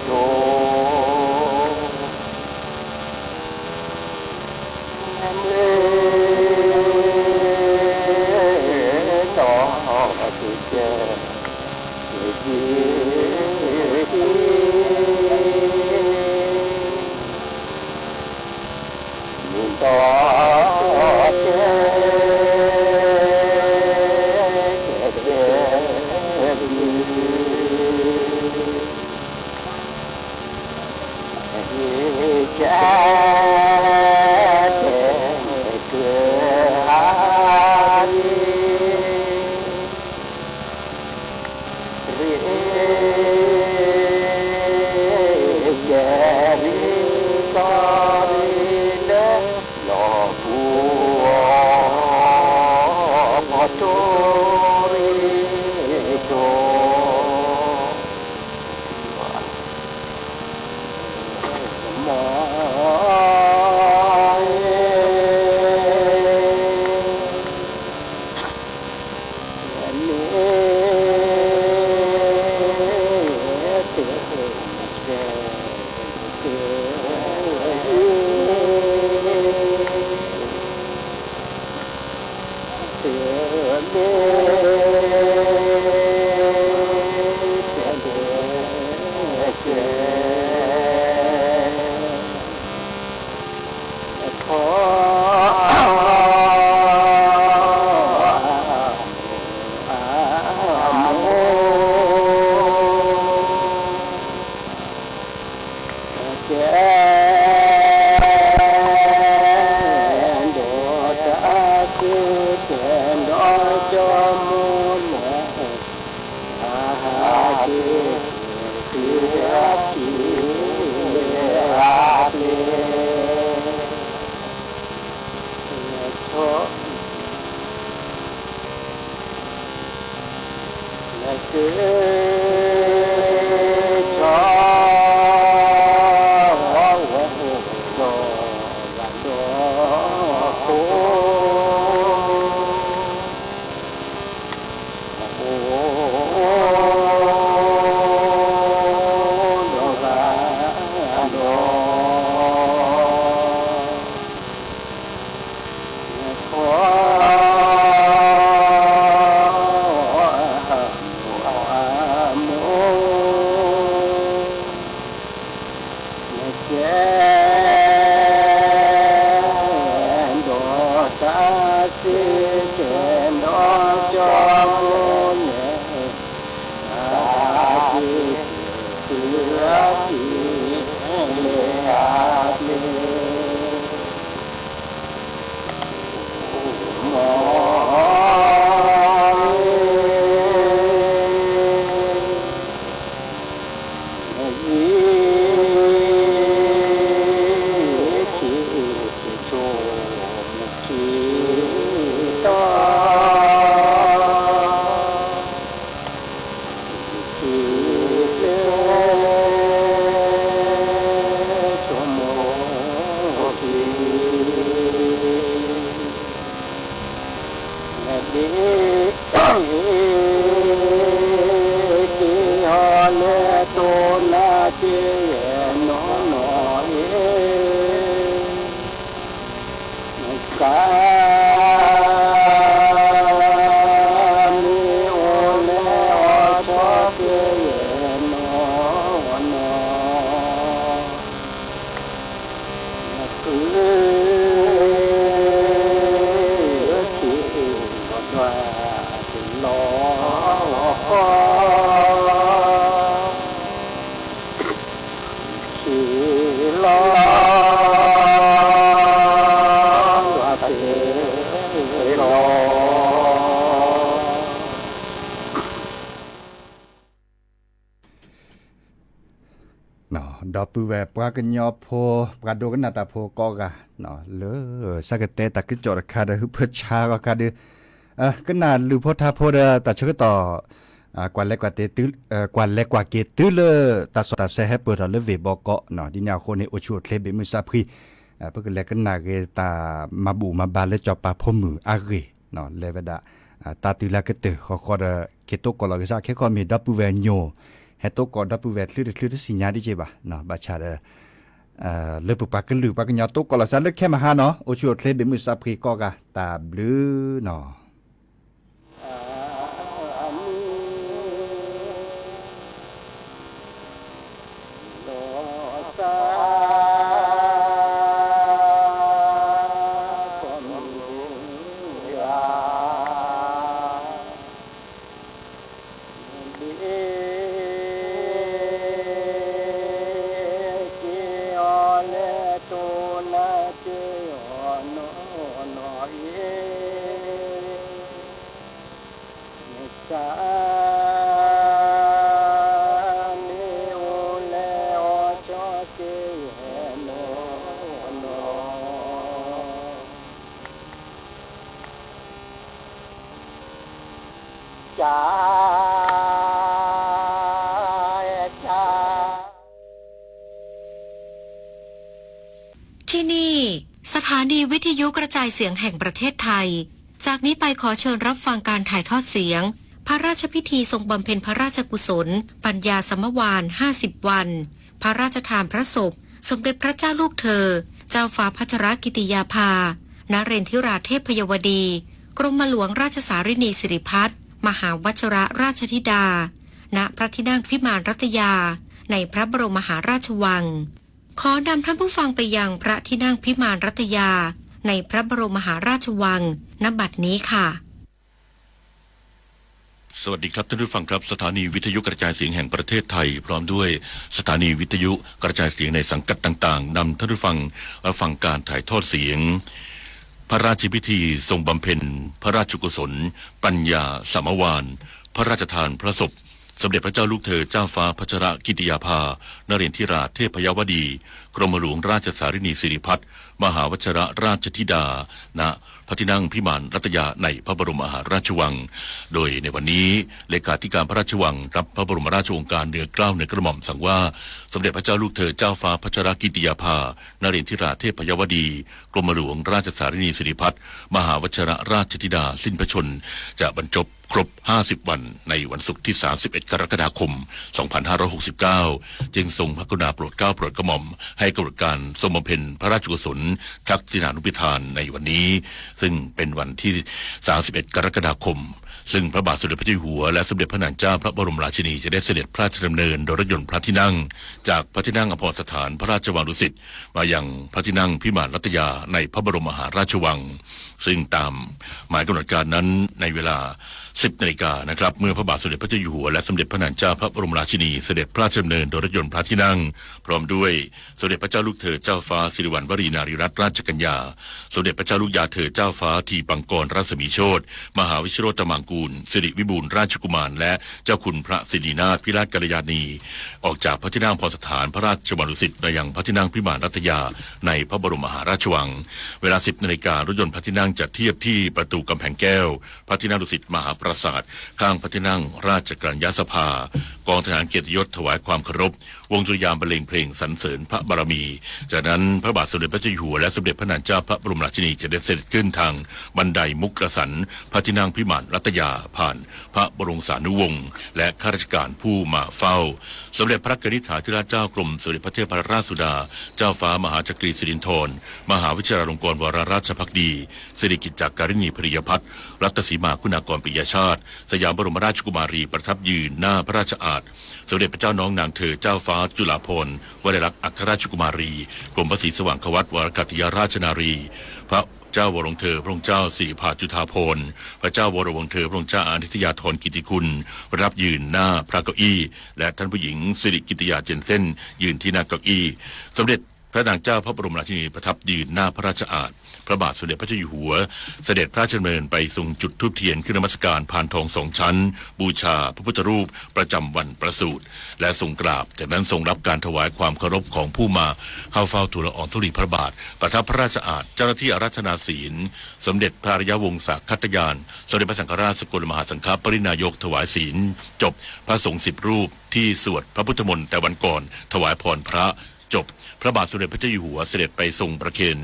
โ ดอปูแวปากันยอโพปาโดกันนาตาโพกอกะเนาะเลอสักเตตะกึจอดคาดฮึเพื่อชาก็คาดก็นาลือโพทาโพดตาชกต่อกว่าเล็กกว่าเตตื้อกว่าเล็กกว่าเกตื้อเลตาสตาเซให้เปิดเลเวบอกเกาะเนาะดิแนวคนในโอชูเคลเบมือซาพรีเพื่อเล็กกันนาเกตามาบูมาบาเลจอปาพมืออาเกเนาะเลเวดาตาติลาเกตขอคอดเกตโตกอลกซาแค่ก็มีดับปูแวโยเฮโตกอดับปูแวคลื่นสิญญาดิเจบะเนาะบาชา le pupa ke lu pa ke nyato ko la sa le ke ma ha no o chu tle be mu sa pri ko ga ta blu noที่นี่สถานีวิทยุกระจายเสียงแห่งประเทศไทยจากนี้ไปขอเชิญรับฟังการถ่ายทอดเสียงพระราชพิธีทรงบำเพ็ญพระราชกุศลปัญญาสมวาน50 วันพระราชทานพระศพสมเด็จพระเจ้าลูกเธอเจ้าฟ้าพัชรกิติยาภานเรนทิราเทพยวดีกรมหลวงราชสารินีสิริพัฒน์มหาวชิรราชธิดาณพระที่นั่งพิมานรัตยาในพระบรมมหาราชวังขอนำท่านผู้ฟังไปยังพระที่นั่งพิมานรัตยาในพระบรมมหาราชวังณบัดนี้ค่ะสวัสดีครับท่านผู้ฟังครับสถานีวิทยุกระจายเสียงแห่งประเทศไทยพร้อมด้วยสถานีวิทยุกระจายเสียงในสังกัดต่างๆนำท่านผู้ฟังมาฟังการถ่ายทอดเสียงพระราชพิธีทรงบำเพ็ญพระราชกุศลปัญญาสมวานพระราชทานพระศพสมเด็จพระเจ้าลูกเธอเจ้าฟ้าพัชรกิติยาภานเรนทิราเทพยวดีกรมหลวงราชสารินีสิริพัฒน์มหาวชิรราชธิดาณพระที่นั่งพิมานรัตยาในพระบรมมหาราชวังโดยในวันนี้เลขาธิการพระราชวังรับพระบรมราชโองการเหนือเกล้าเหนือกระหม่อมสั่งว่าสมเด็จพระเจ้าลูกเธอเจ้าฟ้าพัชรกิติยาภานเรนทิราเทพยวดีกรมหลวงราชสารินีสิริพัฒน์มหาวชิรราชธิดาสิ้นพระชนจะบรรจบครบ50 วันในวันศุกร์ที่31 กรกฎาคม 2569จึงทรงพระกรุณาโปรดเกล้าโปรดกระหม่อมให้กำหนดการทรงบำเพ็ญพระราชกุศลทักษิณานุภิธานในวันนี้ซึ่งเป็นวันที่31 กรกฎาคมซึ่งพระบาทสมเด็จพระเจ้าอยู่หัวและสมเด็จพระนางเจ้าพระบรมราชินีจะได้เสด็จพระราชดำเนินโดยรถยนต์พระที่นั่งจากพระที่นั่งอภรสถานพระราชวังดุสิตมายังพระที่นั่งพิมานรัตยาในพระบรมมหาราชวังซึ่งตามหมายกำหนดการนั้นในเวลา10 นาฬิกานะครับเมื่อพระบาทสมเด็จพระเจ้าอยู่หัวและสมเด็จพระนางเจ้าพระบรมราชินีเสด็จพระราชดำเนินโดยรถยนต์พระที่นั่งพร้อมด้วยสมเด็จพระเจ้าลูกเธอเจ้าฟ้าสิริวัณวรีนารีรัตนราชกัญญาสมเด็จพระเจ้าลูกยาเธอเจ้าฟ้าทีปังกรรัศมีโชติมหาวิชิโรตมังกูลสิริวิบูลย์ราชกุมารและเจ้าคุณพระสิรินาถพิราชกัลยาณีออกจากพระที่นั่งพรสถานพระราชวังดุสิตไปยังพระที่นั่งพิมานรัตยาในพระบรมมหาราชวังเวลา10 นาฬิการถยนต์พระที่นั่งจะเทียบที่ประตูกำแพงแก้วพระที่นั่งดุสิตมหาปราสาทข้างพระที่นั่งราชกัญญาสภากองทหารเกียรติยศถวายความเคารพวงดุริยางค์บรรเลงเพลงสรรเสริญพระบารมีจากนั้นพระบาทสมเด็จพระเจ้าอยู่หัวและสมเด็จพระนางเจ้าพระบรมราชินีจะได้เสด็จขึ้นทางบันไดมุกกสันพระที่นั่งพิมานรัตยาผ่านพระบรมสานุวงศ์และข้าราชการผู้มาเฝ้าสมเด็จพระกนิษฐาธิราชเจ้ากรมสมเด็จพระเทพราชสุดาเจ้าฟ้ามหาจักรีสิรินธรมหาวิชิราลงกรณวโรราชภักดีสิริกิจจการิณีภริยพัฒน์รัตนสีมาคุณากรปิยชาติสยามบรมราชกุมารีประทับยืนหน้าพระราชอาณาสมเด็จพระเจ้าน้องนางเธอเจ้าฟ้าจุฬาภรณ์วลัยลักษณ์อัครราชกุมารีกรมพระศรีสว่างควัตวรกัตติยราชนารีพระเจ้าวรวงเธอพระองค์เจ้าสิริภาจุฑาภรณ์พระเจ้าวรวงเธอพระองค์เจ้าอาทิตยาธรกิติคุณประทับยืนหน้าพระเก้าอี้และท่านผู้หญิงสิริกิติยาเจนเซ่นยืนที่หน้าเก้าอี้สมเด็จพระนางเจ้าพระบรมราชินีประทับยืนหน้าพระราชอาณาพระบาทสมเด็จพระเจ้าอยู่หัวเสด็จพระราชดำเนินไปทรงจุดธูปเทียนขึ้นนมัสการพานทอง2 ชั้นบูชาพระพุทธรูปประจำวันประสูติและทรงกราบจากนั้นทรงรับการถวายความเคารพของผู้มาเข้าเฝ้าทูลละอองธุลีพระบาทประทับพระราชอาณาเจ้าหน้าที่อาราธนาศีลสมเด็จพระอริยวงศคัตยานสมเด็จพระสังฆราชสกลมหาสังฆปรินายกถวายศีลจบพระสงฆ์10 รูปที่สวดพระพุทธมนต์แต่วันก่อนถวายพรพระจบพระบาทสมเด็จพระเจ้าอยู่หัวเสด็จไปทรงประเคน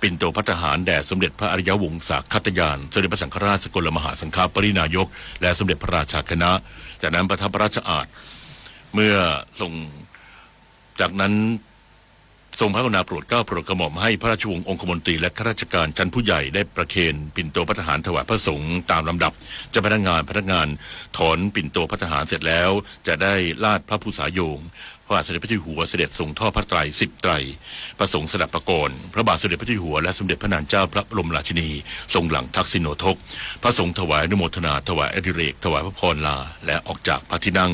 ปิ่นโตภัตตาหารแด่สมเด็จพระอริยวงศคัตยานสมเด็จพระสังฆราชสกลมหาสังฆปรินายกและสมเด็จพระราชาคณะจากนั้นประทับพระราชอาณาเมื่อทรงจากนั้น ทรงพระกรุณาโปรดเกล้าโปรดกระหม่อมให้พระราชวงศ์องคมนตรีและข้าราชการชั้นผู้ใหญ่ได้ประเคนปิ่นโตพระทหารถวายพระสงฆ์ตามลำดับเจ้าพนักงานถอนปิ่นโตพระทหารเสร็จแล้วจะได้ลาดพระภูษาโยงพระบาทสมเด็จพระเจ้าอยู่หัวเสด็จทรงทอดพระไตร10 ไตรประสงค์สดับประกรณ์พระบาทสมเด็จพระเจ้าอยู่หัวและสมเด็จพระนางเจ้าพระบรมราชินีทรงหลังทักษิณโนทกพระสงฆ์ถวายอนุโมทนาถวายอดิเรกถวายพระพรลาและออกจากพระที่นั่ง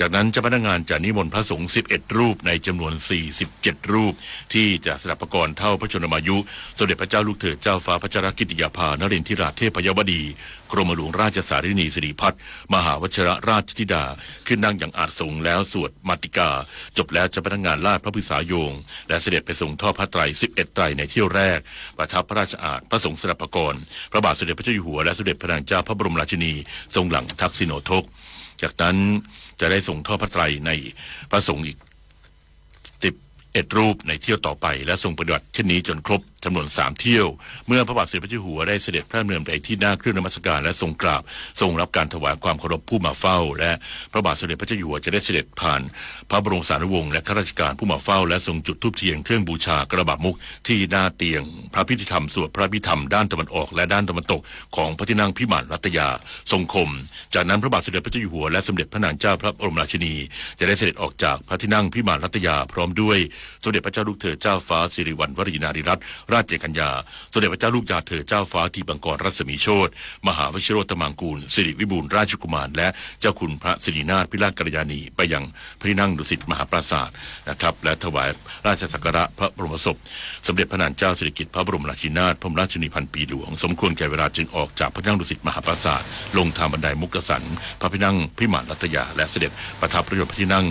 จากนั้นเจ้าพนักงานจะนิมนต์พระสงฆ์11 รูปในจำนวน47 รูปที่จะสดับประกรณ์เท่าพระชนมายุสมเด็จพระเจ้าลูกเธอเจ้าฟ้าพัชรกิติยาภานเรนทิราเทพยวดีกรมหลวงราชสารินีสิริพัฒน์มหาวชิรราชธิดาขึ้นนั่งอย่างอาจสงแล้วสวดมาติกาจบแล้วจะพนักงานลาดพระภูษาโยงและเสด็จไปทรงทอดพระไตร11 ไตรในเที่ยวแรกประทับพระราชอาณพระสงฆ์สดับประกรณ์พระบาทสมเด็จพระเจ้าอยู่หัวและสมเด็จพระนางเจ้าพระบรมราชินีทรงหลังทักษิณโนทกจากนั้นจะได้ทรงทอดพระไตรในพระสงฆ์อีก11 รูปในเที่ยวต่อไปและทรงปฏิบัติเช่นนี้จนครบจำนวน3 เที่ยวเมื่อพระบาทสมเด็จพระเจ้าอยู่หัวได้เสด็จพระดำเนินไปที่หน้าเครื่องนมัสการและทรงกราบทรงรับการถวายความเคารพผู้มาเฝ้าและพระบาทสมเด็จพระเจ้าอยู่หัวจะได้เสด็จผ่านพระบรมสารีวงศ์และข้าราชการผู้มาเฝ้าและทรงจุดธูปเทียนเครื่องบูชากระบาดมุกที่หน้าเตียงพระพิธีธรรมสวดพระพิธรรมด้านตะวันออกและด้านตะวันตกของพระที่นั่งพิมานรัตยาทรงคมจากนั้นพระบาทสมเด็จพระเจ้าอยู่หัวและสมเด็จพระนางเจ้าพระบรมราชินีจะได้เสด็จออกจากพระที่นั่งพิมานรัตยาพร้อมด้วยสมเด็จพระเจ้าลูกเธอเจ้าฟ้าสิริวัณวรีนารีรัตนราชกัญญาสมเด็จพระเจ้าลูกยาเธอเจ้าฟ้าทีปังกรรัศมีโชติมหาวชิโรตมังกูลสิริวิบูลราชกุมารและเจ้าคุณพระสิรินาถพิราชกัลยาณีไปยังพระที่นั่งดุสิตมหาปราสาทนะครับและถวายราชสักการะพระบรมศพสมเด็จพระนางเจ้าสิริกิติ์พระบรมราชินีนาถพระบรมราชินีพันปีหลวงสมควรแก่เวลาจึงออกจากพระที่นั่งดุสิตมหาปราสาทลงทางบันไดมุกสันพระที่นั่งพิมานรัตยาและเสด็จประทับพระยศพระที่นั่ง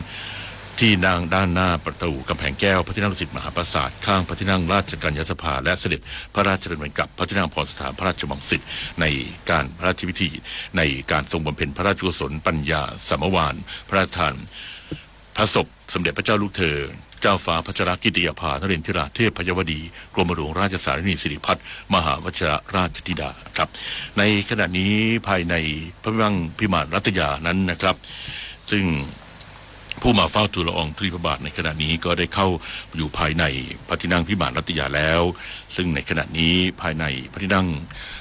ที่นั่งด้านหน้าประตูกำแพงแก้วพระที่นั่งดุสิตมหาปราสาทข้างพระที่นั่งราชกัญญาสภาและเสด็จพระราชดำเนินกลับพระที่นั่งพรสถานพระราชวังสิทธิ์ในการพระราชพิธีในการทรงบำเพ็ญพระราชกุศลปัญญาสมวานพระราชทานพระศพสมเด็จพระเจ้าลูกเธอเจ้าฟ้าพัชรกิติยาภานเรนทิราเทพยวดีกรมหลวงราชสารินีสิริพัฒน์มหาวชิรราชธิดาครับในขณะนี้ภายในพระที่นั่งพิมานรัตยานั้นนะครับซึ่งผู้มาเฝ้าทูลละอองธุลีพระบาทในขณะนี้ก็ได้เข้าอยู่ภายในพระที่นั่งพิมานรัตยาแล้วซึ่งในขณะนี้ภายในพระที่นั่ง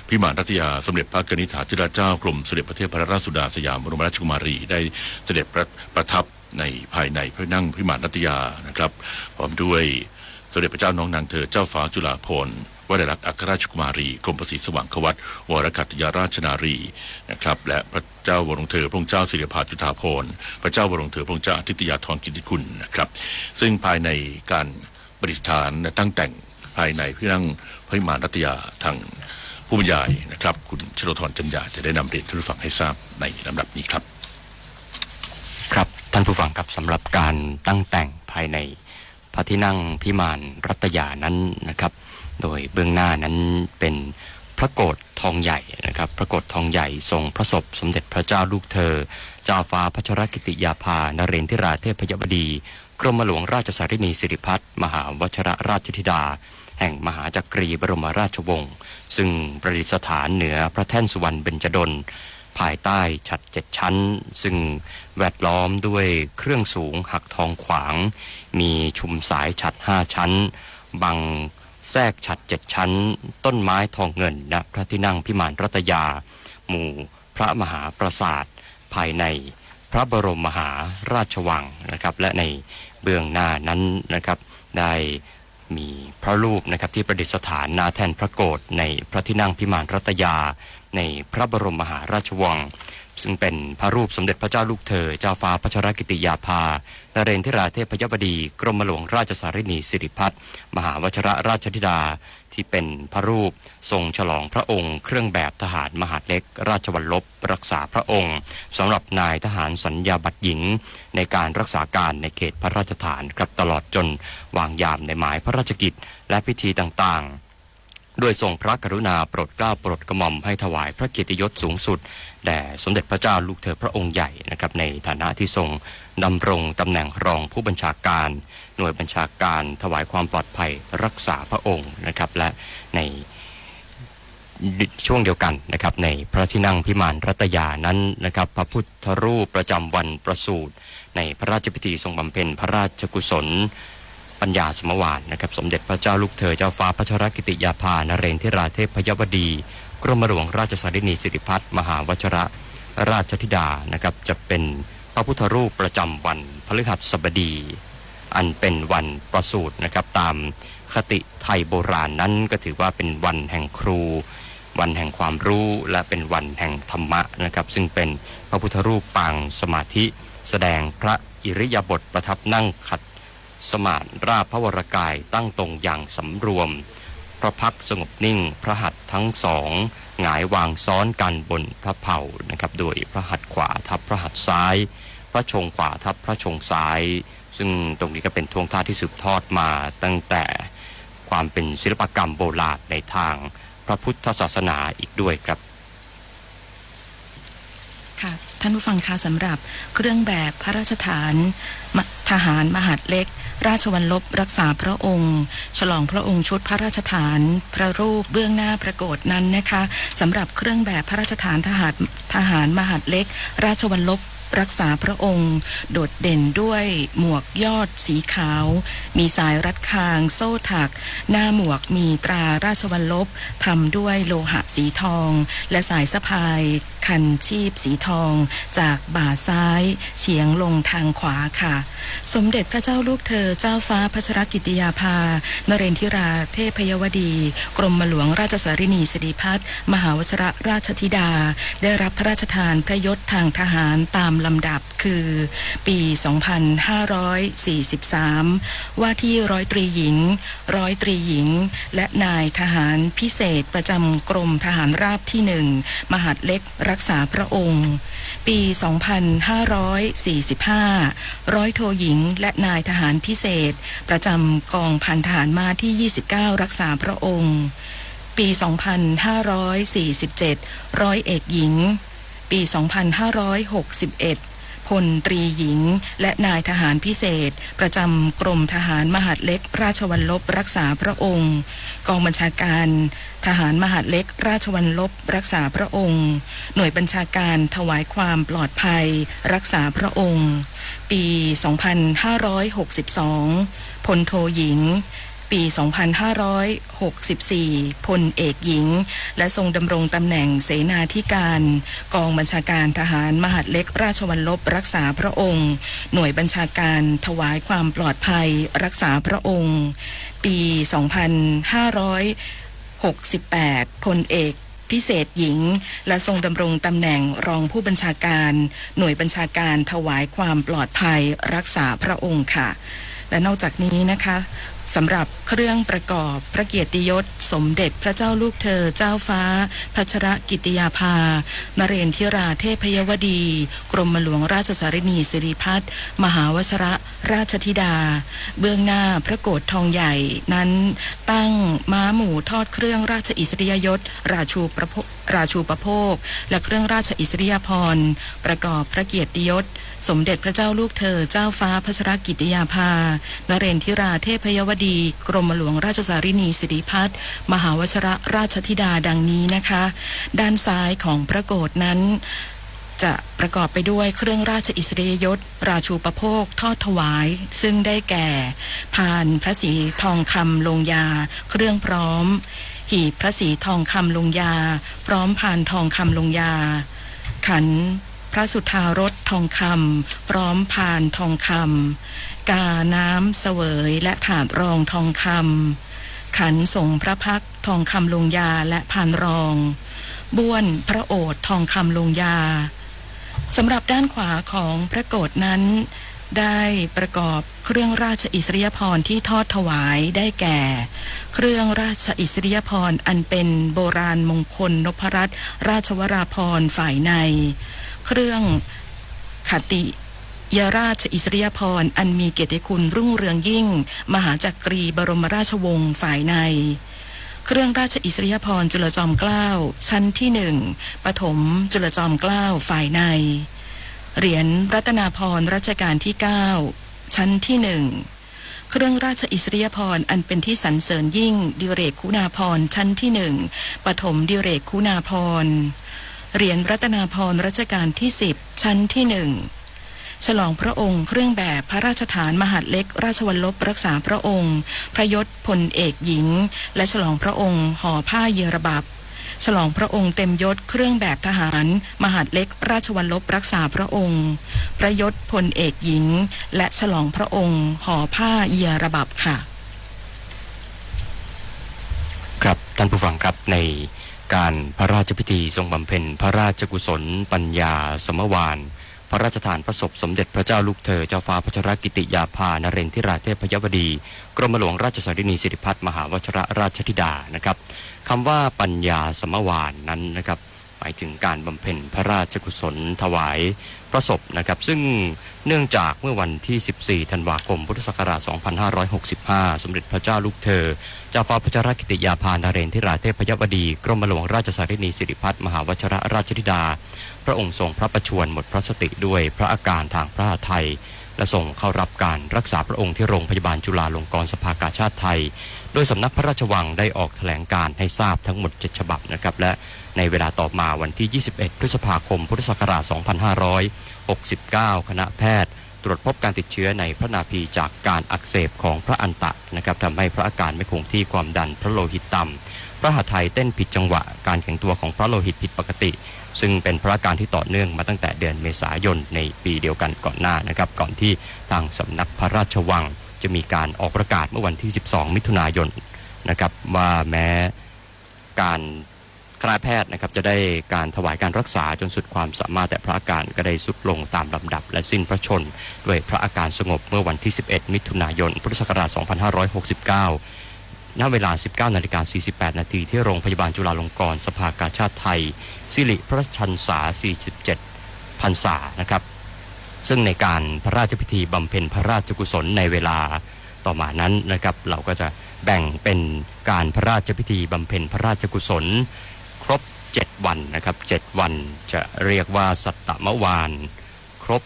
พิมานรัตยาสมเด็จพระกนิษฐาธิราชเจ้ากรมสมเด็จพระเทพรัตนราชสุดาสยามบรมราชกุมารีได้เสด็จประทับในภายในพระที่นั่งพิมานรัตยานะครับพร้อมด้วยสมเด็จพระเจ้าน้องนางเธอเจ้าฟ้าจุฬาภรณ์วลัยลักษณ์อัครราชกุมารีกรมประสิทธิ์สว่างควัตวรคัตยาราชนารีนะครับและพระเจ้าวรวงเธอพระองค์เจ้าสิริภาจุฑาภรณ์พระเจ้าวรวงเธอพระองค์เจ้าอทิตยาธรกิติคุณนะครับซึ่งภายในการประดิษฐานและตั้งแต่งภายในที่นั่งพระพิมานรัตยาทางผู้บรรยายนะครับคุณชโลธรจันยาจะได้นำเรียนท่านผู้ฟังให้ทราบในลำดับนี้ครับครับท่านผู้ฟังครับสำหรับการตั้งแต่งภายในพระที่นั่งพิมานรัตยานั้นนะครับโดยเบื้องหน้านั้นเป็นพระโกฐทองใหญ่นะครับพระโกฐทองใหญ่ทรงพระศพสมเด็จพระเจ้าลูกเธอเจ้าฟ้าพัชรกิติยาภานเรนทิราเทพยวดีกรมหลวงราชสารินีสิริพัฒน์มหาวชิรราชธิดาแห่งมหาจักรีบรมราชวงศ์ซึ่งประดิษฐานเหนือพระแท่นสุวรรณเบญจดลภายใต้ฉัตร7 ชั้นซึ่งแวดล้อมด้วยเครื่องสูงหักทองขวางมีชุมสายฉัตร5 ชั้นบังแทรกฉัตร7 ชั้นต้นไม้ทองเงินณพระที่นั่งพิมานรัตยาหมู่พระมหาปราสาทภายในพระบรมมหาราชวังนะครับและในเบื้องหน้านั้นนะครับได้มีพระรูปนะครับที่ประดิษฐานหน้าแท่นพระโกฐในพระที่นั่งพิมานรัตยาในพระบรมมหาราชวังซึ่งเป็นพระรูปสมเด็จพระเจ้าลูกเธอเจ้าฟ้าพัชรกิติยาภานเรนทิราเทพยวดีกรมหลวงราชสารินีสิริพัฒน์มหาวชิรราชธิดาที่เป็นพระรูปทรงฉลองพระองค์เครื่องแบบทหารมหาดเล็กราชวัลลบรักษาพระองค์สำหรับนายทหารสัญญาบัตรหญิงในการรักษาการในเขตพระราชฐานครับตลอดจนวางยามในหมายพระราชกิจและพิธีต่างๆโดยทรงพระกรุณาโปรดเกล้าโปรดกระหม่อมให้ถวายพระเกียรติยศสูงสุดแด่สมเด็จพระเจ้าลูกเธอพระองค์ใหญ่นะครับในฐานะที่ทรงดำรงตำแหน่งรองผู้บัญชาการหน่วยบัญชาการถวายความปลอดภัยรักษาพระองค์นะครับและในช่วงเดียวกันนะครับในพระที่นั่งพิมานรัตยานั้นนะครับพระพุทธรูปประจำวันประสูติในพระราชพิธีทรงบำเพ็ญพระราชกุศล ปัญญาสมวานนะครับสมเด็จพระเจ้าลูกเธอเจ้าฟ้าพัชรกิติยาภานเรนทิราเทพยวดีกรมหลวงราชสารินีสิริพัฒน์มหาวชรราชธิดานะครับจะเป็นพระพุทธรูปประจำวันพฤหัสบดีอันเป็นวันประสูตินะครับตามคติไทยโบราณนั้นก็ถือว่าเป็นวันแห่งครูวันแห่งความรู้และเป็นวันแห่งธรรมะนะครับซึ่งเป็นพระพุทธรูปปางสมาธิแสดงพระอิริยาบถประทับนั่งขัดสมาธิราบพระวรกายตั้งตรงอย่างสำรวมพระพักสงบนิ่งพระหัตถ์ทั้งสองหงายวางซ้อนกันบนพระเผ่านะครับโดยพระหัตถ์ขวาทับพระหัตถ์ซ้ายพระชงขวาทับพระชงซ้ายซึ่งตรงนี้ก็เป็นท่วงท่าที่สืบทอดมาตั้งแต่ความเป็นศิลปกรรมโบราณในทางพระพุทธศาสนาอีกด้วยครับค่ะท่านผู้ฟังคะสำหรับเครื่องแบบพระราชทานทหารมหาดเล็กราชวัลลบรักษาพระองค์ฉลองพระองค์ชุดพระราชทานพระรูปเบื้องหน้าประโกฏนั้นนะคะสำหรับเครื่องแบบพระราชทานทหารมหาดเล็กราชวัลลบรักษาพระองค์โดดเด่นด้วยหมวกยอดสีขาวมีสายรัดคางโซ่ถักหน้าหมวกมีตราราชวัลลบทำด้วยโลหะสีทองและสายสะพายคันชีพสีทองจากบ่าซ้ายเฉียงลงทางขวาค่ะสมเด็จพระเจ้าลูกเธอเจ้าฟ้าพัชรกิติยาภานเรนทิราเทพยวดีกรมหลวงราชสารินีสิริพัฒน์มหาวชรราชธิดาได้รับพระราชทานพระยศทางทหารตามลำดับคือปี 2543 ว่าที่ร้อยตรีหญิงและนายทหารพิเศษประจำกรมทหารราบที่1มหาดเล็กรักษาพระองค์ปี 2545 ร้อยโทหญิงและนายทหารพิเศษประจำกองพันทหารม้าที่ 29 รักษาพระองค์ปี 2547 ร้อยเอกหญิงปี 2561 พลตรีหญิงและนายทหารพิเศษประจำกรมทหารมหาดเล็กราชวัลลบรักษาพระองค์กองบัญชาการทหารมหาดเล็กราชวัลลบรักษาพระองค์หน่วยบัญชาการถวายความปลอดภัยรักษาพระองค์ปี 2562 พลโทหญิงปี 2564 พลเอกหญิงและทรงดำรงตำแหน่งเสนาธิการกองบัญชาการทหารมหาดเล็กราชวัลลบรักษาพระองค์หน่วยบัญชาการถวายความปลอดภัยรักษาพระองค์ปี 2568 พลเอกพิเศษหญิงและทรงดำรงตำแหน่งรองผู้บัญชาการหน่วยบัญชาการถวายความปลอดภัยรักษาพระองค์ค่ะและนอกจากนี้นะคะสำหรับเครื่องประกอบพระเกียรติยศสมเด็จพระเจ้าลูกเธอเจ้าฟ้าพัชรกิติยาภานเรนทิราเทพยวดีกรมหลวงราชสารินีสิริพัฒน์มหาวชรราชธิดาเบื้องหน้าพระโกฐทองใหญ่นั้นตั้งม้าหมู่ทอดเครื่องราชอิสริยยศราชูปโภคและเครื่องราชอิสริยาภรณ์ประกอบพระเกียรติยศสมเด็จพระเจ้าลูกเธอเจ้าฟ้าพัชรกิติยาภานเรนทิราเทพยวดีกรมหลวงราชสารินีสิริพัฒน์มหาวชรราชธิดาดังนี้นะคะด้านซ้ายของพระโกฐนั้นจะประกอบไปด้วยเครื่องราชอิสริยยศราชูปโภคทอดถวายซึ่งได้แก่พานพระศรีทองคำลงยาเครื่องพร้อมหีบพระศรีทองคำลงยาพร้อมพานทองคำลงยาขันพระสุธารสทองคำพร้อมพานทองคำกาน้ำเสวยและถาดรองทองคำขันส่งพระพักทองคำลงยาและพานรองบ้วนพระโอษฐ์ทองคำลงยาสำหรับด้านขวาของพระโกฐนั้นได้ประกอบเครื่องราชอิสริยาภรณ์ที่ทอดถวายได้แก่เครื่องราชอิสริยาภรณ์อันเป็นโบราณมงคลนพรัตน์ราชวราภรณ์ฝ่ายในเครื่องขติยราชอิสริยาภรณ์อันมีเกียรติคุณรุ่งเรืองยิ่งมหาจักรีบรมราชวงศ์ฝ่ายในเครื่องราชอิสริยาภรณ์จุลจอมเกล้าชั้นที่1ปฐมจุลจอมเกล้าฝ่ายในเหรียญรัตนาภรณ์รัชกาลที่9ชั้นที่1เครื่องราชอิสริยาภรณ์อันเป็นที่สรรเสริญยิ่งดิเรกคุณาภรณ์ชั้นที่1ปฐมดิเรกคุณาภรณ์เหรียญรัตนาภรณ์รัชกาลที่10ชั้นที่1 ฉลองพระองค์เครื่องแบบพระราชฐานมหาดเล็กราชวัลลบรักษาพระองค์พระยศพลเอกหญิงและฉลองพระองค์ห่อผ้าเยระบับฉลองพระองค์เต็มยศเครื่องแบบทหารมหาดเล็กราชวัลลบรักษาพระองค์พระยศพลเอกหญิงและฉลองพระองค์ห่อผ้าเยระบับค่ะครับท่านผู้ฟังครับในการพระราชพิธีทรงบำเพ็ญพระราชกุศลปัญญาสมวานพระราชทานพระศพสมเด็จพระเจ้าลูกเธอเจ้าฟ้าพัชรกิติยาภานเรนทิราเทพยวดีกรมหลวงราชสารินีสิริพัฒน์มหาวชิรราชธิดานะครับคำว่าปัญญาสมวานนั้นนะครับหมายถึงการบำเพ็ญพระราชกุศลถวายพระศพนะครับซึ่งเนื่องจากเมื่อวันที่14ธันวาคมพุทธศักราช2565สมเด็จพระเจ้าลูกเธอเจ้าฟ้าพัชรกิติยาภานเรนทิราเทพยวดีกรมหลวงราชสารินีสิริพัฒน์มหาวชิรราชธิดาพระองค์ทรงพระประชวรหมดพระสติด้วยพระอาการทางพระหทัยและส่งเข้ารับการรักษาพระองค์ที่โรงพยาบาลจุฬาลงกรณ์สภากาชาดไทยโดยสำนักพระราชวังได้ออกแถลงการให้ทราบทั้งหมด7ฉบับนะครับและในเวลาต่อมาวันที่21พฤษภาคมพุทธศักราช2569คณะแพทย์ตรวจพบการติดเชื้อในพระนาภีจากการอักเสบของพระอันตะนะครับทำให้พระอาการไม่คงที่ความดันพระโลหิตต่ำพระหทัยเต้นผิดจังหวะการแข็งตัวของพระโลหิตผิดปกติซึ่งเป็นพระอาการที่ต่อเนื่องมาตั้งแต่เดือนเมษายนในปีเดียวกันก่อนหน้านะครับก่อนที่ทางสำนักพระราชวังจะมีการออกประกาศเมื่อวันที่12มิถุนายนนะครับว่าแม้การคณะแพทย์นะครับจะได้การถวายการรักษาจนสุดความสามารถแต่พระอาการก็ได้สุดลงตามลำดับและสิ้นพระชนด้วยพระอาการสงบเมื่อวันที่11มิถุนายนพุทธศักราช2569ณเวลา 19:48 นาทีที่โรงพยาบาลจุฬาลงกรณ์สภากาชาดไทยสิริพระชนษา47พรรษานะครับซึ่งในการพระราชพิธีบำเพ็ญพระราชกุศลในเวลาต่อมานั้นนะครับเราก็จะแบ่งเป็นการพระราชพิธีบำเพ็ญพระราชกุศลครบ7วันนะครับ7วันจะเรียกว่าสัตตมวานครบ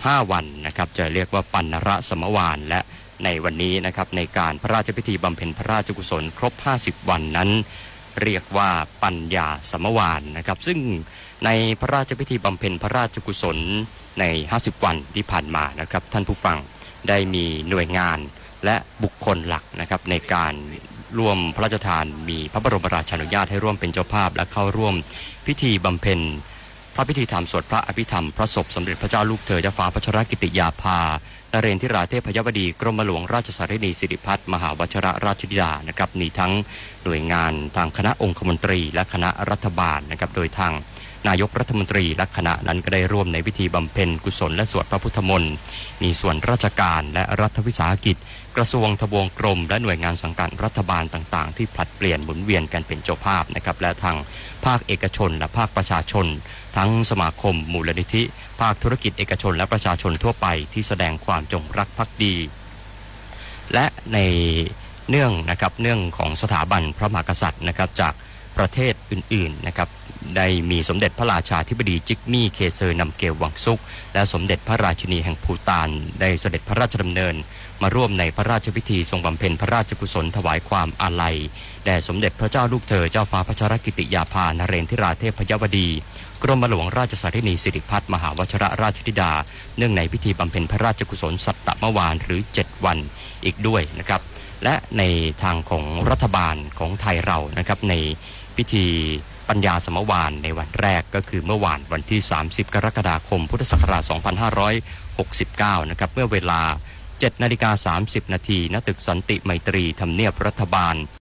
15วันนะครับจะเรียกว่าปัณณรสมวานและในวันนี้นะครับในการพระราชพิธีบำเพ็ญพระราชกุศลครบ50วันนั้นเรียกว่าปัญญาสมวานนะครับซึ่งในพระราชพิธีบำเพ็ญพระราชกุศลใน50วันที่ผ่านมานะครับท่านผู้ฟังได้มีหน่วยงานและบุคคลหลักนะครับในการร่วมพระราชทานมีพระบรมราชานุญาตให้ร่วมเป็นเจ้าภาพและเข้าร่วมพิธีบำเพ็ญพระพิธีธรรมสวดพระอภิธรรมพระศพสมเด็จพระเจ้าลูกเธอเจ้าฟ้าพัชรกิติยาภานเรนทิราเทพยวดีกรมหลวงราชสารินีสิริพัฒน์มหาวชิรราชธิดานะครับมีทั้งหน่วยงานทางคณะองคมนตรีและคณะรัฐบาลนะครับโดยทางนายกรัฐมนตรีและคณะนั้นก็ได้ร่วมในพิธีบำเพ็ญกุศลและสวดพระพุทธมนต์มีส่วนราชการและรัฐวิสาหกิจกระทรวงทบวงกรมและหน่วยงานสังกัดรัฐบาลต่างๆที่ผลัดเปลี่ยนหมุนเวียนกันเป็นเจ้าภาพนะครับและทางภาคเอกชนและภาคประชาชนทั้งสมาคมมูลนิธิภาคธุรกิจเอกชนและประชาชนทั่วไปที่แสดงความจงรักภักดีและในเนื่องของสถาบันพระมหากษัตริย์นะครับจากประเทศอื่นๆนะครับได้มีสมเด็จพระราชาธิบดีจิกมี่เคเซอร์นำเกลวังซุกและสมเด็จพระราชินีแห่งภูฏานได้เสด็จพระราชดำเนินมาร่วมในพระราชพิธีทรงบำเพ็ญพระราชกุศลถวายความอาลัยแด่สมเด็จพระเจ้าลูกเธอเจ้าฟ้าพัชรกิติยาภานเรนทิราเทพยวดีกรมหลวงราชสารินีสิริพัฒน์มหาวชิรราชธิดาเนื่องในพิธีบำเพ็ญพระราชกุศลสัตตมวานหรือ7วันอีกด้วยนะครับและในทางของรัฐบาลของไทยเรานะครับในพิธีปัญญาสมวานในวันแรกก็คือเมื่อวานวันที่30กรกฎาคมพุทธศักราช2569นะครับเมื่อเวลา 7:30 น.ณตึกสันติไมตรีทำเนียบรัฐบาล